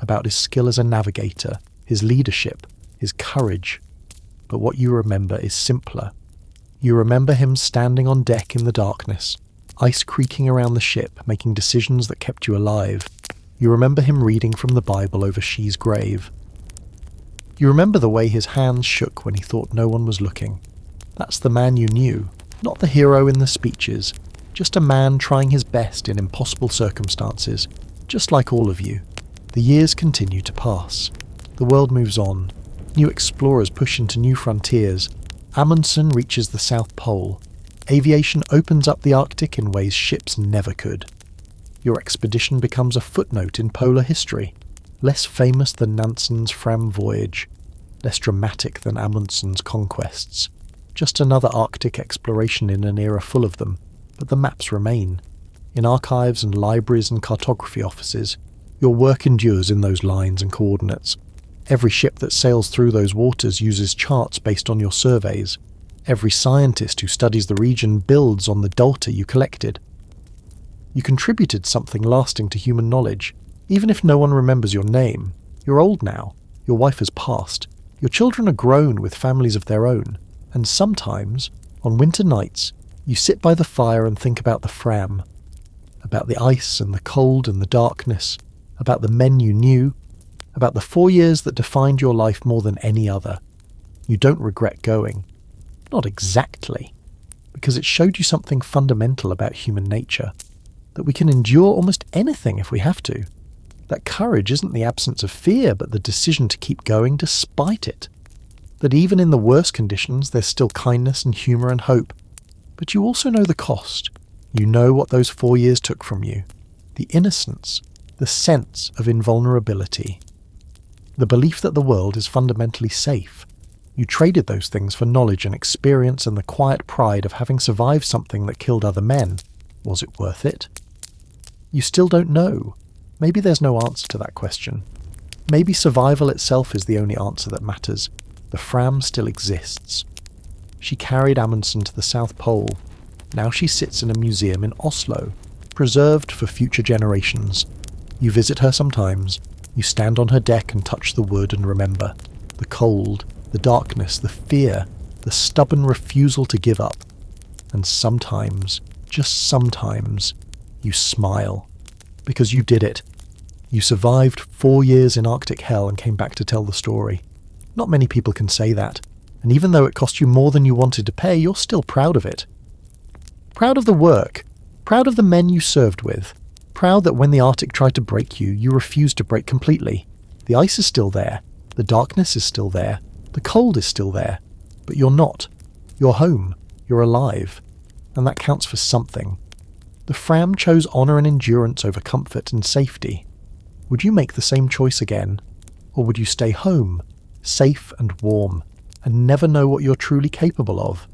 about his skill as a navigator, his leadership, his courage. But what you remember is simpler. You remember him standing on deck in the darkness, ice creaking around the ship, making decisions that kept you alive. You remember him reading from the Bible over Schei's grave. You remember the way his hands shook when he thought no one was looking. That's the man you knew, not the hero in the speeches, just a man trying his best in impossible circumstances, just like all of you. The years continue to pass. The world moves on. New explorers push into new frontiers. Amundsen reaches the South Pole. Aviation opens up the Arctic in ways ships never could. Your expedition becomes a footnote in polar history, less famous than Nansen's Fram voyage, less dramatic than Amundsen's conquests. Just another Arctic exploration in an era full of them, but the maps remain. In archives and libraries and cartography offices, your work endures in those lines and coordinates. Every ship that sails through those waters uses charts based on your surveys. Every scientist who studies the region builds on the data you collected. You contributed something lasting to human knowledge. Even if no one remembers your name, you're old now, your wife has passed, Your children are grown with families of their own, and sometimes, on winter nights, you sit by the fire and think about the Fram, about the ice and the cold and the darkness, about the men you knew, about the 4 years that defined your life more than any other. You don't regret going. Not exactly, because it showed you something fundamental about human nature, that we can endure almost anything if we have to. That courage isn't the absence of fear, but the decision to keep going despite it. That even in the worst conditions, there's still kindness and humour and hope. But you also know the cost. You know what those 4 years took from you. The innocence, the sense of invulnerability. The belief that the world is fundamentally safe. You traded those things for knowledge and experience and the quiet pride of having survived something that killed other men. Was it worth it? You still don't know. Maybe there's no answer to that question. Maybe survival itself is the only answer that matters. The Fram still exists. She carried Amundsen to the South Pole. Now she sits in a museum in Oslo, preserved for future generations. You visit her sometimes. You stand on her deck and touch the wood and remember. The cold, the darkness, the fear, the stubborn refusal to give up. And sometimes, just sometimes, you smile. Because you did it. You survived 4 years in Arctic hell and came back to tell the story. Not many people can say that, and even though it cost you more than you wanted to pay, you're still proud of it. Proud of the work, proud of the men you served with, proud that when the Arctic tried to break you, you refused to break completely. The ice is still there, the darkness is still there, the cold is still there, but you're not. You're home, you're alive, and that counts for something. The Fram chose honour and endurance over comfort and safety. Would you make the same choice again? Or would you stay home, safe and warm, and never know what you're truly capable of?